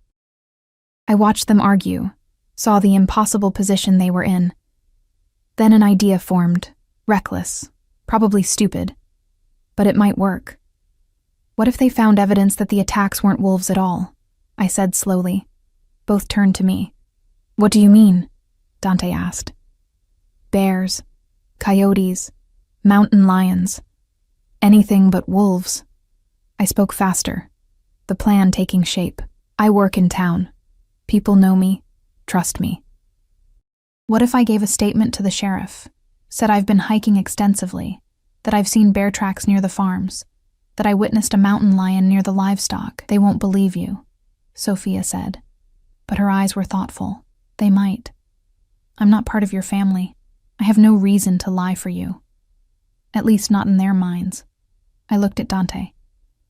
I watched them argue, saw the impossible position they were in. Then an idea formed, reckless, probably stupid, but it might work. What if they found evidence that the attacks weren't wolves at all? I said slowly. Both turned to me. "What do you mean?" Dante asked. "Bears, coyotes, mountain lions. Anything but wolves." I spoke faster, the plan taking shape. "I work in town. People know me, trust me. What if I gave a statement to the sheriff, said I've been hiking extensively, that I've seen bear tracks near the farms, that I witnessed a mountain lion near the livestock? They won't believe you," Sophia said. But her eyes were thoughtful. "They might. I'm not part of your family. I have no reason to lie for you. At least not in their minds." I looked at Dante.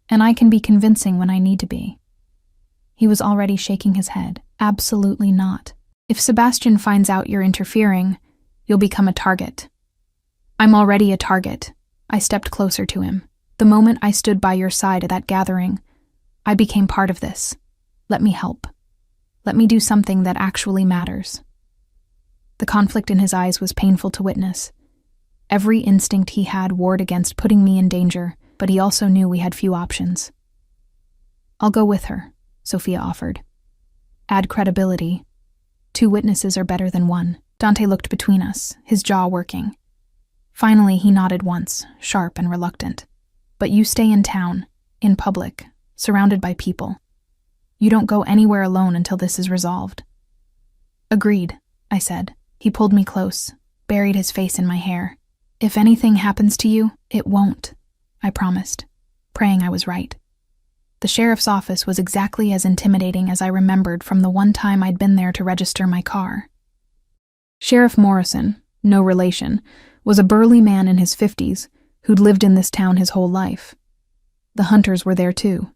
"And I can be convincing when I need to be." He was already shaking his head. "Absolutely not. If Sebastian finds out you're interfering, you'll become a target." "I'm already a target." I stepped closer to him. "The moment I stood by your side at that gathering, I became part of this. Let me help. Let me do something that actually matters." The conflict in his eyes was painful to witness. Every instinct he had warred against putting me in danger, but he also knew we had few options. "I'll go with her," Sophia offered. "Add credibility. 2 witnesses are better than 1. Dante looked between us, his jaw working. Finally, he nodded once, sharp and reluctant. "But you stay in town, in public, surrounded by people. You don't go anywhere alone until this is resolved." "Agreed," I said. He pulled me close, buried his face in my hair. "If anything happens to you, it won't," I promised, praying I was right. The sheriff's office was exactly as intimidating as I remembered from the one time I'd been there to register my car. Sheriff Morrison, no relation, was a burly man in his 50s who'd lived in this town his whole life. The hunters were there too.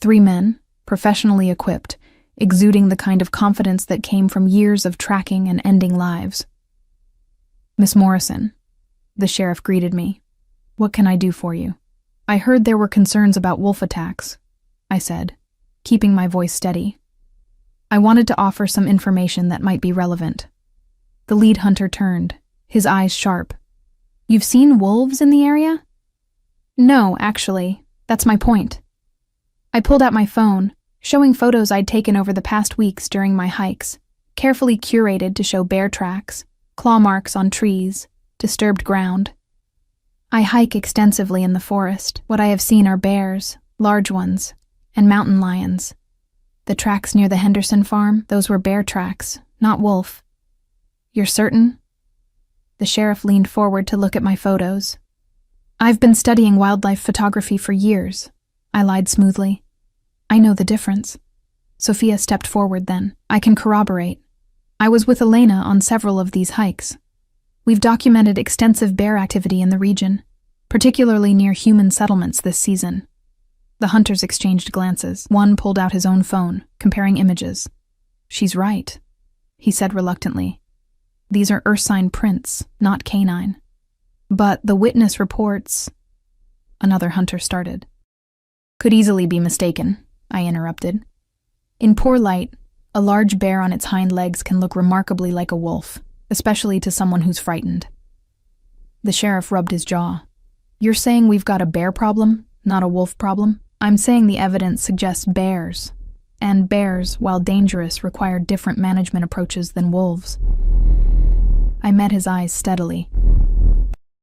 3 men, professionally equipped, exuding the kind of confidence that came from years of tracking and ending lives. "Miss Morrison," the sheriff greeted me. "What can I do for you?" "I heard there were concerns about wolf attacks," I said, keeping my voice steady. I wanted to offer some information that might be relevant. The lead hunter turned, his eyes sharp. "You've seen wolves in the area?" "No, actually. That's my point." I pulled out my phone, showing photos I'd taken over the past weeks during my hikes, carefully curated to show bear tracks, claw marks on trees, disturbed ground. I hike extensively in the forest. What I have seen are bears, large ones, and mountain lions. The tracks near the Henderson farm, those were bear tracks, not wolf. "You're certain?" The sheriff leaned forward to look at my photos. "I've been studying wildlife photography for years," I lied smoothly. "I know the difference." Sophia stepped forward then. "I can corroborate. I was with Elena on several of these hikes. We've documented extensive bear activity in the region, particularly near human settlements this season." The hunters exchanged glances. One pulled out his own phone, comparing images. "She's right," he said reluctantly. "These are ursine prints, not canine." "But the witness reports—" Another hunter started. "Could easily be mistaken," I interrupted. "In poor light, a large bear on its hind legs can look remarkably like a wolf, especially to someone who's frightened." The sheriff rubbed his jaw. "You're saying we've got a bear problem, not a wolf problem?" "I'm saying the evidence suggests bears, and bears, while dangerous, require different management approaches than wolves." I met his eyes steadily.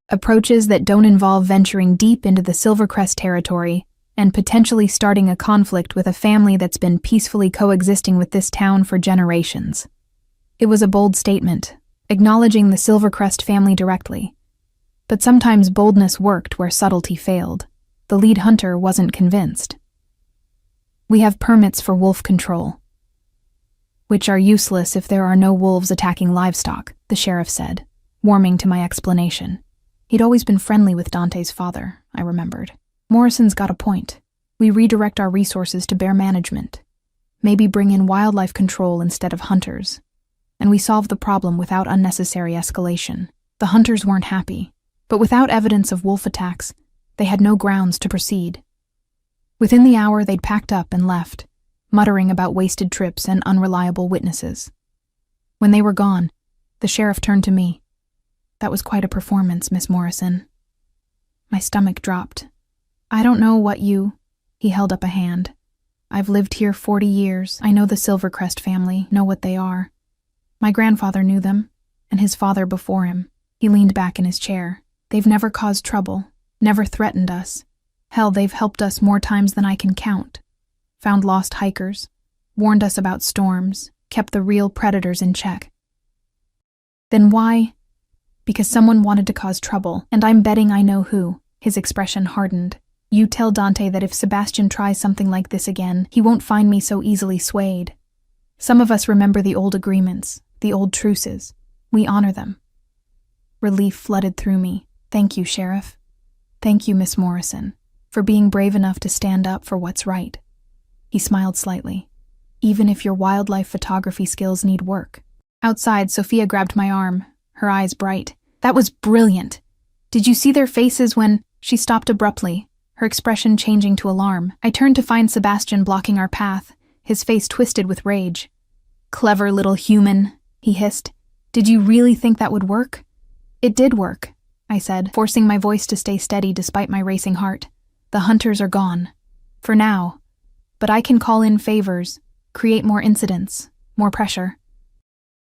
"Approaches that don't involve venturing deep into the Silvercrest territory and potentially starting a conflict with a family that's been peacefully coexisting with this town for generations." It was a bold statement, acknowledging the Silvercrest family directly. But sometimes boldness worked where subtlety failed. The lead hunter wasn't convinced. "We have permits for wolf control, which are useless if there are no wolves attacking livestock," the sheriff said, warming to my explanation. He'd always been friendly with Dante's father, I remembered. "Morrison's got a point. We redirect our resources to bear management. Maybe bring in wildlife control instead of hunters. And we solve the problem without unnecessary escalation." The hunters weren't happy, but without evidence of wolf attacks, they had no grounds to proceed. Within the hour, they'd packed up and left, muttering about wasted trips and unreliable witnesses. When they were gone, the sheriff turned to me. "That was quite a performance, Miss Morrison." My stomach dropped. "I don't know what you—" He held up a hand. "I've lived here 40 years. I know the Silvercrest family, know what they are. My grandfather knew them, and his father before him." He leaned back in his chair. "They've never caused trouble, never threatened us. Hell, they've helped us more times than I can count. Found lost hikers, warned us about storms, kept the real predators in check." "Then why?" "Because someone wanted to cause trouble, and I'm betting I know who." His expression hardened. "You tell Dante that if Sebastian tries something like this again, he won't find me so easily swayed. Some of us remember the old agreements, the old truces. We honor them." Relief flooded through me. "Thank you, Sheriff. Thank you, Miss Morrison, for being brave enough to stand up for what's right." He smiled slightly. "Even if your wildlife photography skills need work." Outside, Sophia grabbed my arm, her eyes bright. "That was brilliant. Did you see their faces when—" She stopped abruptly, her expression changing to alarm. I turned to find Sebastian blocking our path, his face twisted with rage. "Clever little human," he hissed. Did you really think that would work? It did work, I said, forcing my voice to stay steady despite my racing heart. The hunters are gone. For now. But I can call in favors, create more incidents, more pressure.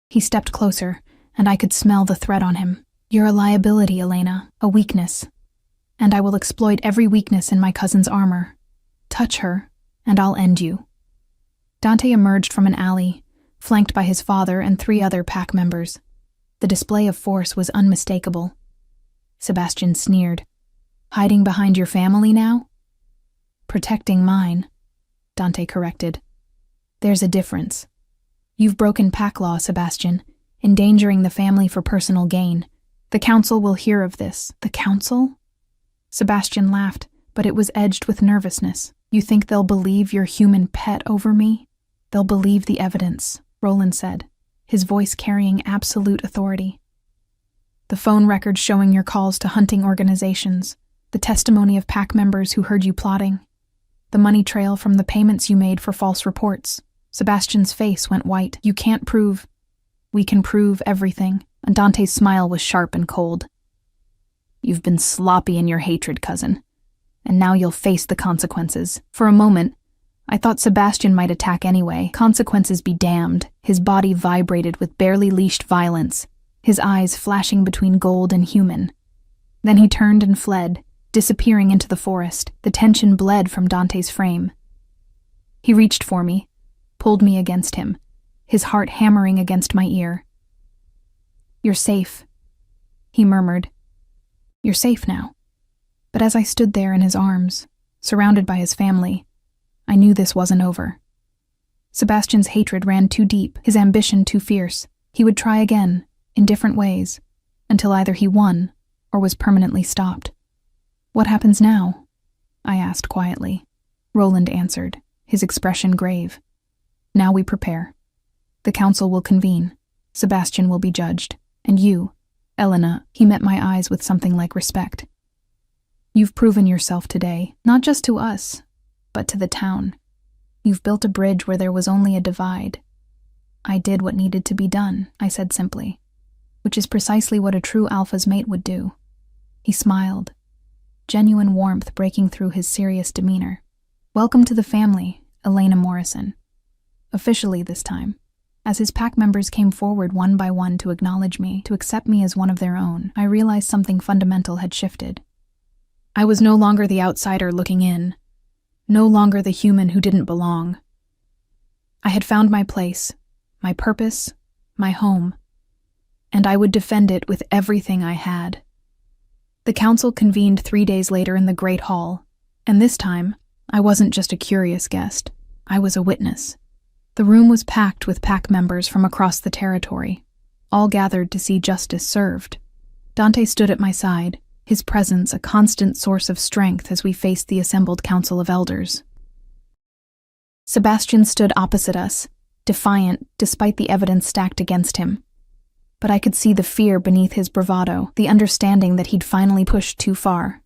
He stepped closer, and I could smell the threat on him. You're a liability, Elena, a weakness. And I will exploit every weakness in my cousin's armor. Touch her, and I'll end you. Dante emerged from an alley, flanked by his father and 3 other pack members. The display of force was unmistakable. Sebastian sneered. Hiding behind your family now? Protecting mine, Dante corrected. There's a difference. You've broken pack law, Sebastian, endangering the family for personal gain. The council will hear of this. The council? Sebastian laughed, but it was edged with nervousness. You think they'll believe your human pet over me? They'll believe the evidence, Roland said, his voice carrying absolute authority. The phone records showing your calls to hunting organizations, the testimony of pack members who heard you plotting, the money trail from the payments you made for false reports. Sebastian's face went white. You can't prove. We can prove everything, and Dante's smile was sharp and cold. You've been sloppy in your hatred, cousin, and now you'll face the consequences. For a moment, I thought Sebastian might attack anyway. Consequences be damned. His body vibrated with barely leashed violence, his eyes flashing between gold and human. Then he turned and fled, disappearing into the forest. The tension bled from Dante's frame. He reached for me, pulled me against him, his heart hammering against my ear. You're safe, he murmured. You're safe now. But as I stood there in his arms, surrounded by his family, I knew this wasn't over. Sebastian's hatred ran too deep, his ambition too fierce. He would try again, in different ways, until either he won or was permanently stopped. What happens now? I asked quietly. Roland answered, his expression grave. Now we prepare. The council will convene. Sebastian will be judged. And you, Elena, he met my eyes with something like respect. You've proven yourself today, not just to us, but to the town. You've built a bridge where there was only a divide. I did what needed to be done, I said simply, which is precisely what a true alpha's mate would do. He smiled, genuine warmth breaking through his serious demeanor. Welcome to the family, Elena Morrison. Officially this time. As his pack members came forward one by one to acknowledge me, to accept me as one of their own, I realized something fundamental had shifted. I was no longer the outsider looking in, no longer the human who didn't belong. I had found my place, my purpose, my home, and I would defend it with everything I had. The council convened 3 days later in the Great Hall, and this time, I wasn't just a curious guest, I was a witness. The room was packed with pack members from across the territory, all gathered to see justice served. Dante stood at my side, his presence a constant source of strength as we faced the assembled council of elders. Sebastian stood opposite us, defiant despite the evidence stacked against him. But I could see the fear beneath his bravado, the understanding that he'd finally pushed too far.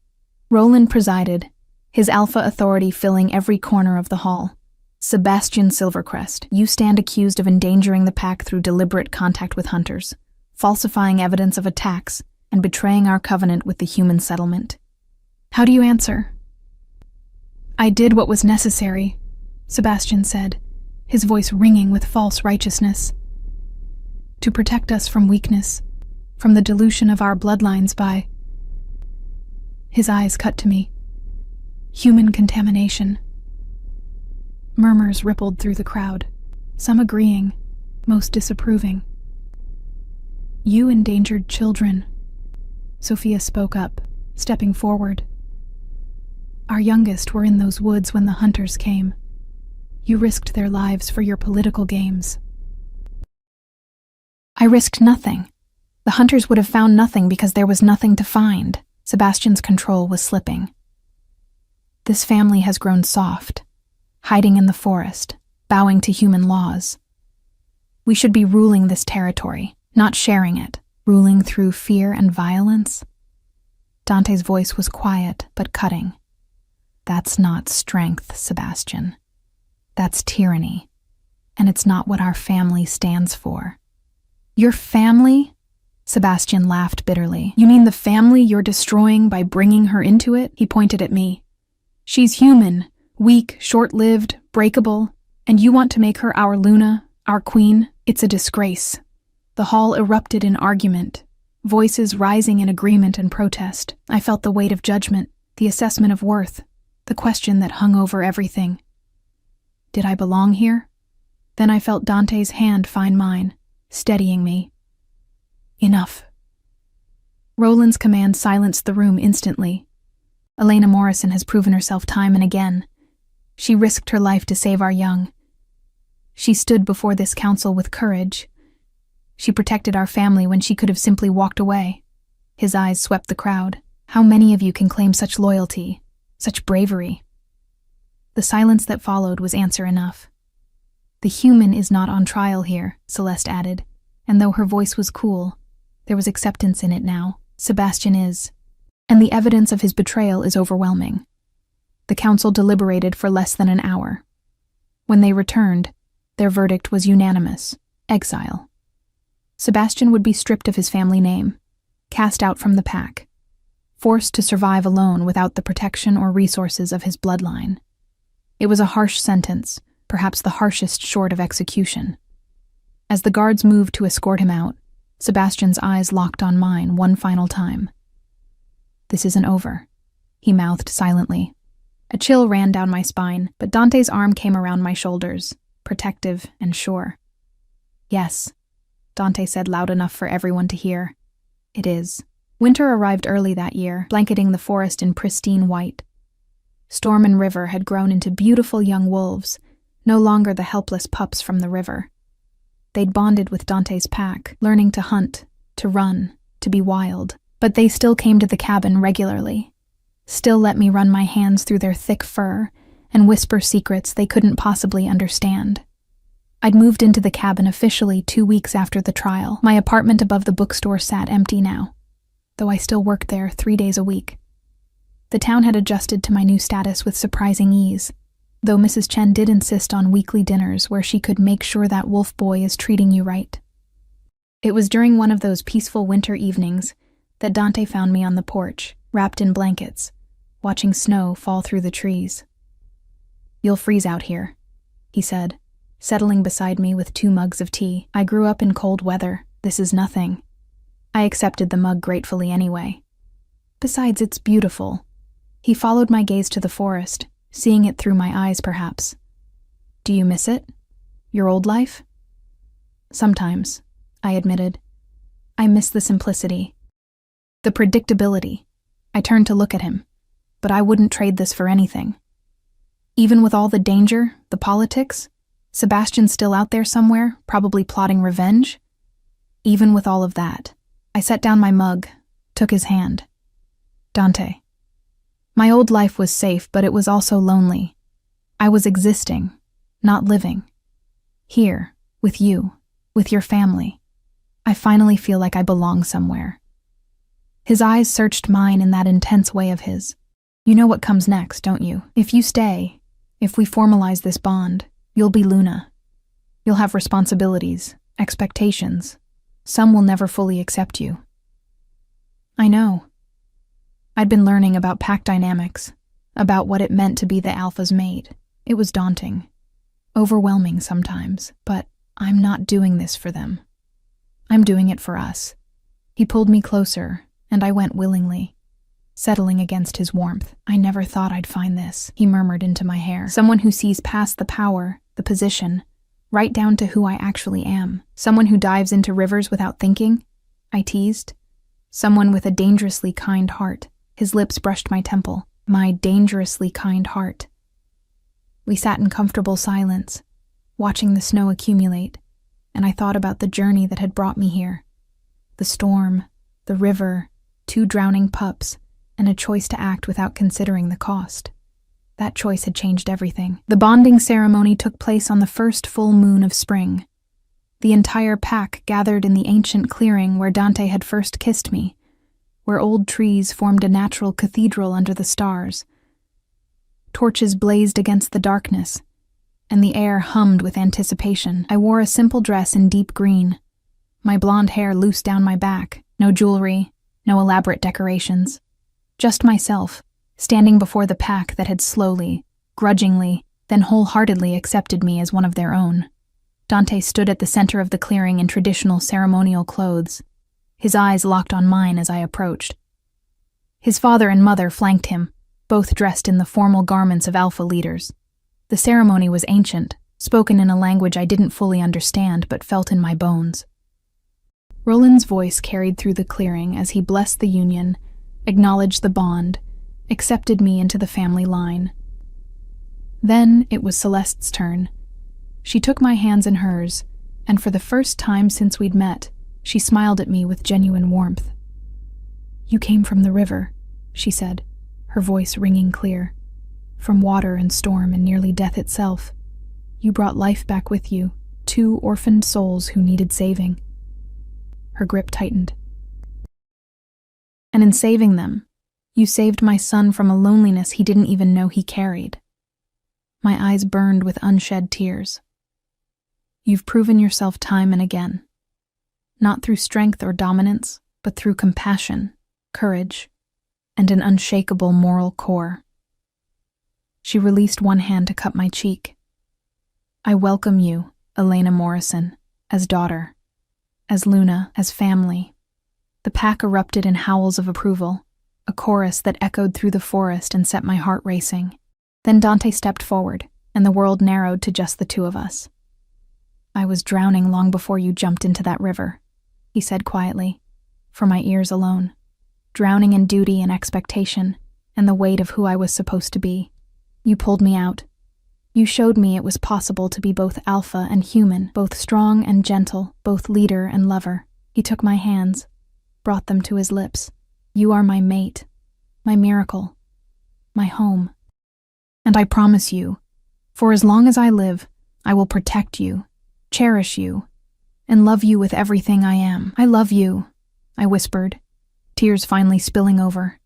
Roland presided, his alpha authority filling every corner of the hall. Sebastian Silvercrest, you stand accused of endangering the pack through deliberate contact with hunters, falsifying evidence of attacks, and betraying our covenant with the human settlement. How do you answer? I did what was necessary, Sebastian said, his voice ringing with false righteousness. To protect us from weakness, from the dilution of our bloodlines by... His eyes cut to me. Human contamination. Murmurs rippled through the crowd, some agreeing, most disapproving. You endangered children, Sophia spoke up, stepping forward. Our youngest were in those woods when the hunters came. You risked their lives for your political games. I risked nothing. The hunters would have found nothing because there was nothing to find. Sebastian's control was slipping. This family has grown soft, hiding in the forest, bowing to human laws. We should be ruling this territory, not sharing it, ruling through fear and violence. Dante's voice was quiet but cutting. That's not strength, Sebastian. That's tyranny, and it's not what our family stands for. Your family? Sebastian laughed bitterly. You mean the family you're destroying by bringing her into it? He pointed at me. She's human, weak, short-lived, breakable, and you want to make her our Luna, our queen? It's a disgrace. The hall erupted in argument, voices rising in agreement and protest. I felt the weight of judgment, the assessment of worth, the question that hung over everything. Did I belong here? Then I felt Dante's hand find mine, steadying me. Enough. Roland's command silenced the room instantly. Elena Morrison has proven herself time and again. She risked her life to save our young. She stood before this council with courage. She protected our family when she could have simply walked away. His eyes swept the crowd. How many of you can claim such loyalty, such bravery? The silence that followed was answer enough. The human is not on trial here, Celeste added, and though her voice was cool, there was acceptance in it now. Sebastian is, and the evidence of his betrayal is overwhelming. The council deliberated for less than an hour. When they returned, their verdict was unanimous: exile. Sebastian would be stripped of his family name, cast out from the pack, forced to survive alone without the protection or resources of his bloodline. It was a harsh sentence, perhaps the harshest short of execution. As the guards moved to escort him out, Sebastian's eyes locked on mine one final time. This isn't over, he mouthed silently. A chill ran down my spine, but Dante's arm came around my shoulders, protective and sure. Yes, Dante said loud enough for everyone to hear. It is. Winter arrived early that year, blanketing the forest in pristine white. Storm and River had grown into beautiful young wolves, no longer the helpless pups from the river. They'd bonded with Dante's pack, learning to hunt, to run, to be wild. But they still came to the cabin regularly, still let me run my hands through their thick fur and whisper secrets they couldn't possibly understand. I'd moved into the cabin officially 2 weeks after the trial. My apartment above the bookstore sat empty now, though I still worked there 3 days a week. The town had adjusted to my new status with surprising ease, though Mrs. Chen did insist on weekly dinners where she could make sure that wolf boy is treating you right. It was during one of those peaceful winter evenings that Dante found me on the porch, wrapped in blankets, watching snow fall through the trees. You'll freeze out here, he said, settling beside me with 2 mugs of tea. I grew up in cold weather. This is nothing. I accepted the mug gratefully anyway. Besides, it's beautiful. He followed my gaze to the forest, seeing it through my eyes perhaps. Do you miss it? Your old life? Sometimes, I admitted. I miss the simplicity. The predictability. I turned to look at him, but I wouldn't trade this for anything. Even with all the danger, the politics, Sebastian's still out there somewhere, probably plotting revenge. Even with all of that, I set down my mug, took his hand. Dante. My old life was safe, but it was also lonely. I was existing, not living. Here, with you, with your family. I finally feel like I belong somewhere. His eyes searched mine in that intense way of his. You know what comes next, don't you? If you stay, if we formalize this bond, you'll be Luna. You'll have responsibilities, expectations. Some will never fully accept you. I know. I'd been learning about pack dynamics, about what it meant to be the alpha's mate. It was daunting, overwhelming sometimes, but I'm not doing this for them. I'm doing it for us. He pulled me closer, and I went willingly, settling against his warmth. I never thought I'd find this, he murmured into my hair. Someone who sees past the power, the position, right down to who I actually am. Someone who dives into rivers without thinking, I teased. Someone with a dangerously kind heart. His lips brushed my temple. My dangerously kind heart. We sat in comfortable silence, watching the snow accumulate, and I thought about the journey that had brought me here. The storm, the river, 2 drowning pups, and a choice to act without considering the cost. That choice had changed everything. The bonding ceremony took place on the first full moon of spring. The entire pack gathered in the ancient clearing where Dante had first kissed me, where old trees formed a natural cathedral under the stars. Torches blazed against the darkness, and the air hummed with anticipation. I wore a simple dress in deep green, my blonde hair loose down my back, no jewelry, no elaborate decorations. Just myself, standing before the pack that had slowly, grudgingly, then wholeheartedly accepted me as one of their own. Dante stood at the center of the clearing in traditional ceremonial clothes, his eyes locked on mine as I approached. His father and mother flanked him, both dressed in the formal garments of alpha leaders. The ceremony was ancient, spoken in a language I didn't fully understand but felt in my bones. Roland's voice carried through the clearing as he blessed the union, acknowledged the bond, accepted me into the family line. Then it was Celeste's turn. She took my hands in hers, and for the first time since we'd met, she smiled at me with genuine warmth. "You came from the river," she said, her voice ringing clear. "From water and storm and nearly death itself. You brought life back with you, 2 orphaned souls who needed saving." Her grip tightened. "And in saving them, you saved my son from a loneliness he didn't even know he carried." My eyes burned with unshed tears. "You've proven yourself time and again. Not through strength or dominance, but through compassion, courage, and an unshakable moral core." She released one hand to cup my cheek. "I welcome you, Elena Morrison, as daughter, as Luna, as family." The pack erupted in howls of approval, a chorus that echoed through the forest and set my heart racing. Then Dante stepped forward, and the world narrowed to just the 2 of us. "I was drowning long before you jumped into that river," he said quietly, for my ears alone. "Drowning in duty and expectation, and the weight of who I was supposed to be. You pulled me out. You showed me it was possible to be both alpha and human, both strong and gentle, both leader and lover." He took my hands, brought them to his lips. "You are my mate, my miracle, my home. And I promise you, for as long as I live, I will protect you, cherish you, and love you with everything I am. I love you," I whispered, tears finally spilling over.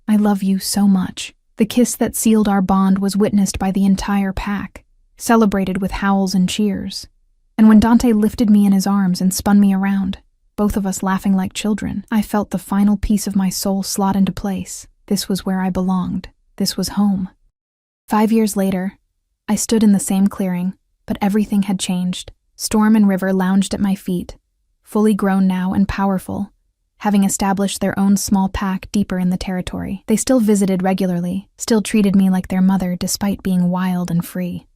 "I love you so much." The kiss that sealed our bond was witnessed by the entire pack, celebrated with howls and cheers. And when Dante lifted me in his arms and spun me around, both of us laughing like children, I felt the final piece of my soul slot into place. This was where I belonged. This was home. 5 years later, I stood in the same clearing, but everything had changed. Storm and River lounged at my feet, fully grown now and powerful, having established their own small pack deeper in the territory. They still visited regularly, still treated me like their mother despite being wild and free.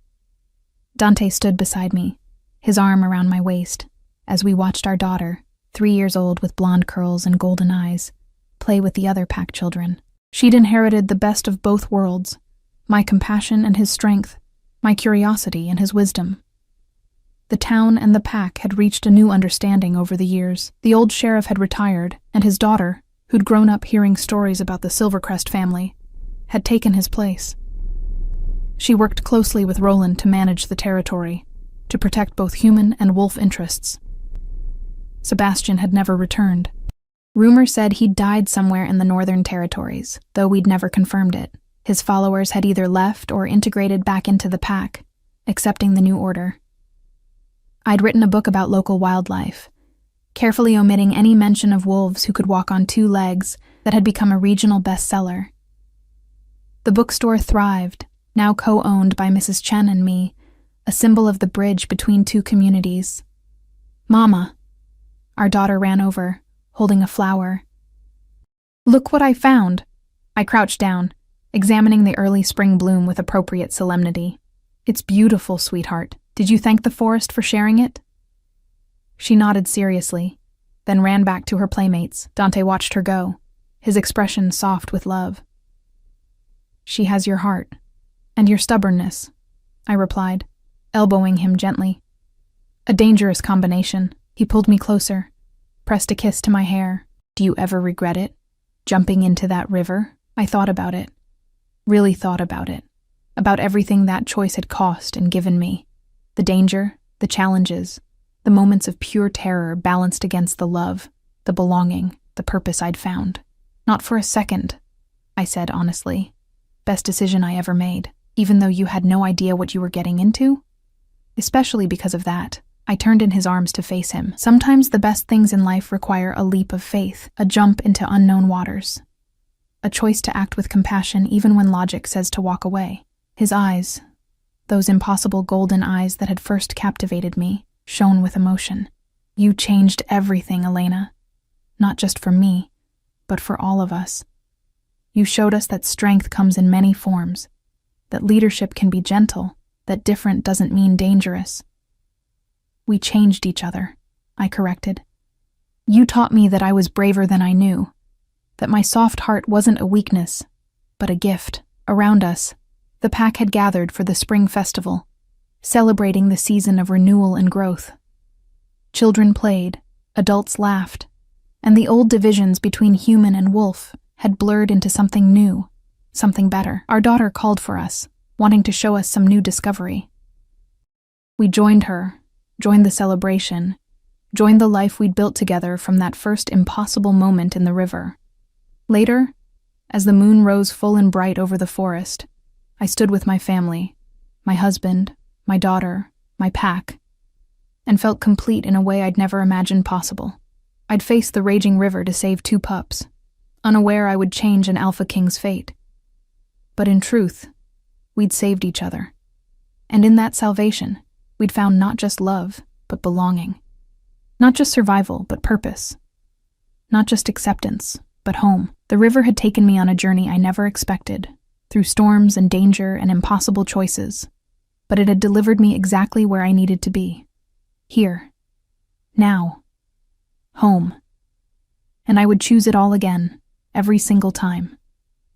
Dante stood beside me, his arm around my waist, as we watched our daughter, 3 years old with blonde curls and golden eyes, play with the other pack children. She'd inherited the best of both worlds, my compassion and his strength, my curiosity and his wisdom. The town and the pack had reached a new understanding over the years. The old sheriff had retired, and his daughter, who'd grown up hearing stories about the Silvercrest family, had taken his place. She worked closely with Roland to manage the territory, to protect both human and wolf interests. Sebastian had never returned. Rumor said he'd died somewhere in the Northern Territories, though we'd never confirmed it. His followers had either left or integrated back into the pack, accepting the new order. I'd written a book about local wildlife, carefully omitting any mention of wolves who could walk on 2 legs that had become a regional bestseller. The bookstore thrived, now co-owned by Mrs. Chen and me, a symbol of the bridge between 2 communities. "Mama," our daughter ran over, holding a flower. "Look what I found." I crouched down, examining the early spring bloom with appropriate solemnity. "It's beautiful, sweetheart. Did you thank the forest for sharing it?" She nodded seriously, then ran back to her playmates. Dante watched her go, his expression soft with love. "She has your heart, and your stubbornness," I replied, elbowing him gently. "A dangerous combination." He pulled me closer, pressed a kiss to my hair. "Do you ever regret it? Jumping into that river?" I thought about it. Really thought about it. About everything that choice had cost and given me. The danger, the challenges, the moments of pure terror balanced against the love, the belonging, the purpose I'd found. "Not for a second," I said honestly. "Best decision I ever made, even though you had no idea what you were getting into?" "Especially because of that," I turned in his arms to face him. Sometimes the best things in life require a leap of faith, a jump into unknown waters, a choice to act with compassion even when logic says to walk away. His eyes, those impossible golden eyes that had first captivated me, shone with emotion. You changed everything, Elena. Not just for me, but for all of us. You showed us that strength comes in many forms, that leadership can be gentle, that different doesn't mean dangerous. We changed each other, I corrected. You taught me that I was braver than I knew, that my soft heart wasn't a weakness, but a gift. Around us, the pack had gathered for the spring festival, celebrating the season of renewal and growth. Children played, adults laughed, and the old divisions between human and wolf had blurred into something new, something better. Our daughter called for us, wanting to show us some new discovery. We joined her, joined the celebration, joined the life we'd built together from that first impossible moment in the river. Later, as the moon rose full and bright over the forest, I stood with my family, my husband, my daughter, my pack, and felt complete in a way I'd never imagined possible. I'd faced the raging river to save 2 pups, unaware I would change an alpha king's fate. But in truth, we'd saved each other. And in that salvation, we'd found not just love, but belonging. Not just survival, but purpose. Not just acceptance, but home. The river had taken me on a journey I never expected, through storms and danger and impossible choices, but it had delivered me exactly where I needed to be. Here. Now. Home. And I would choose it all again, every single time.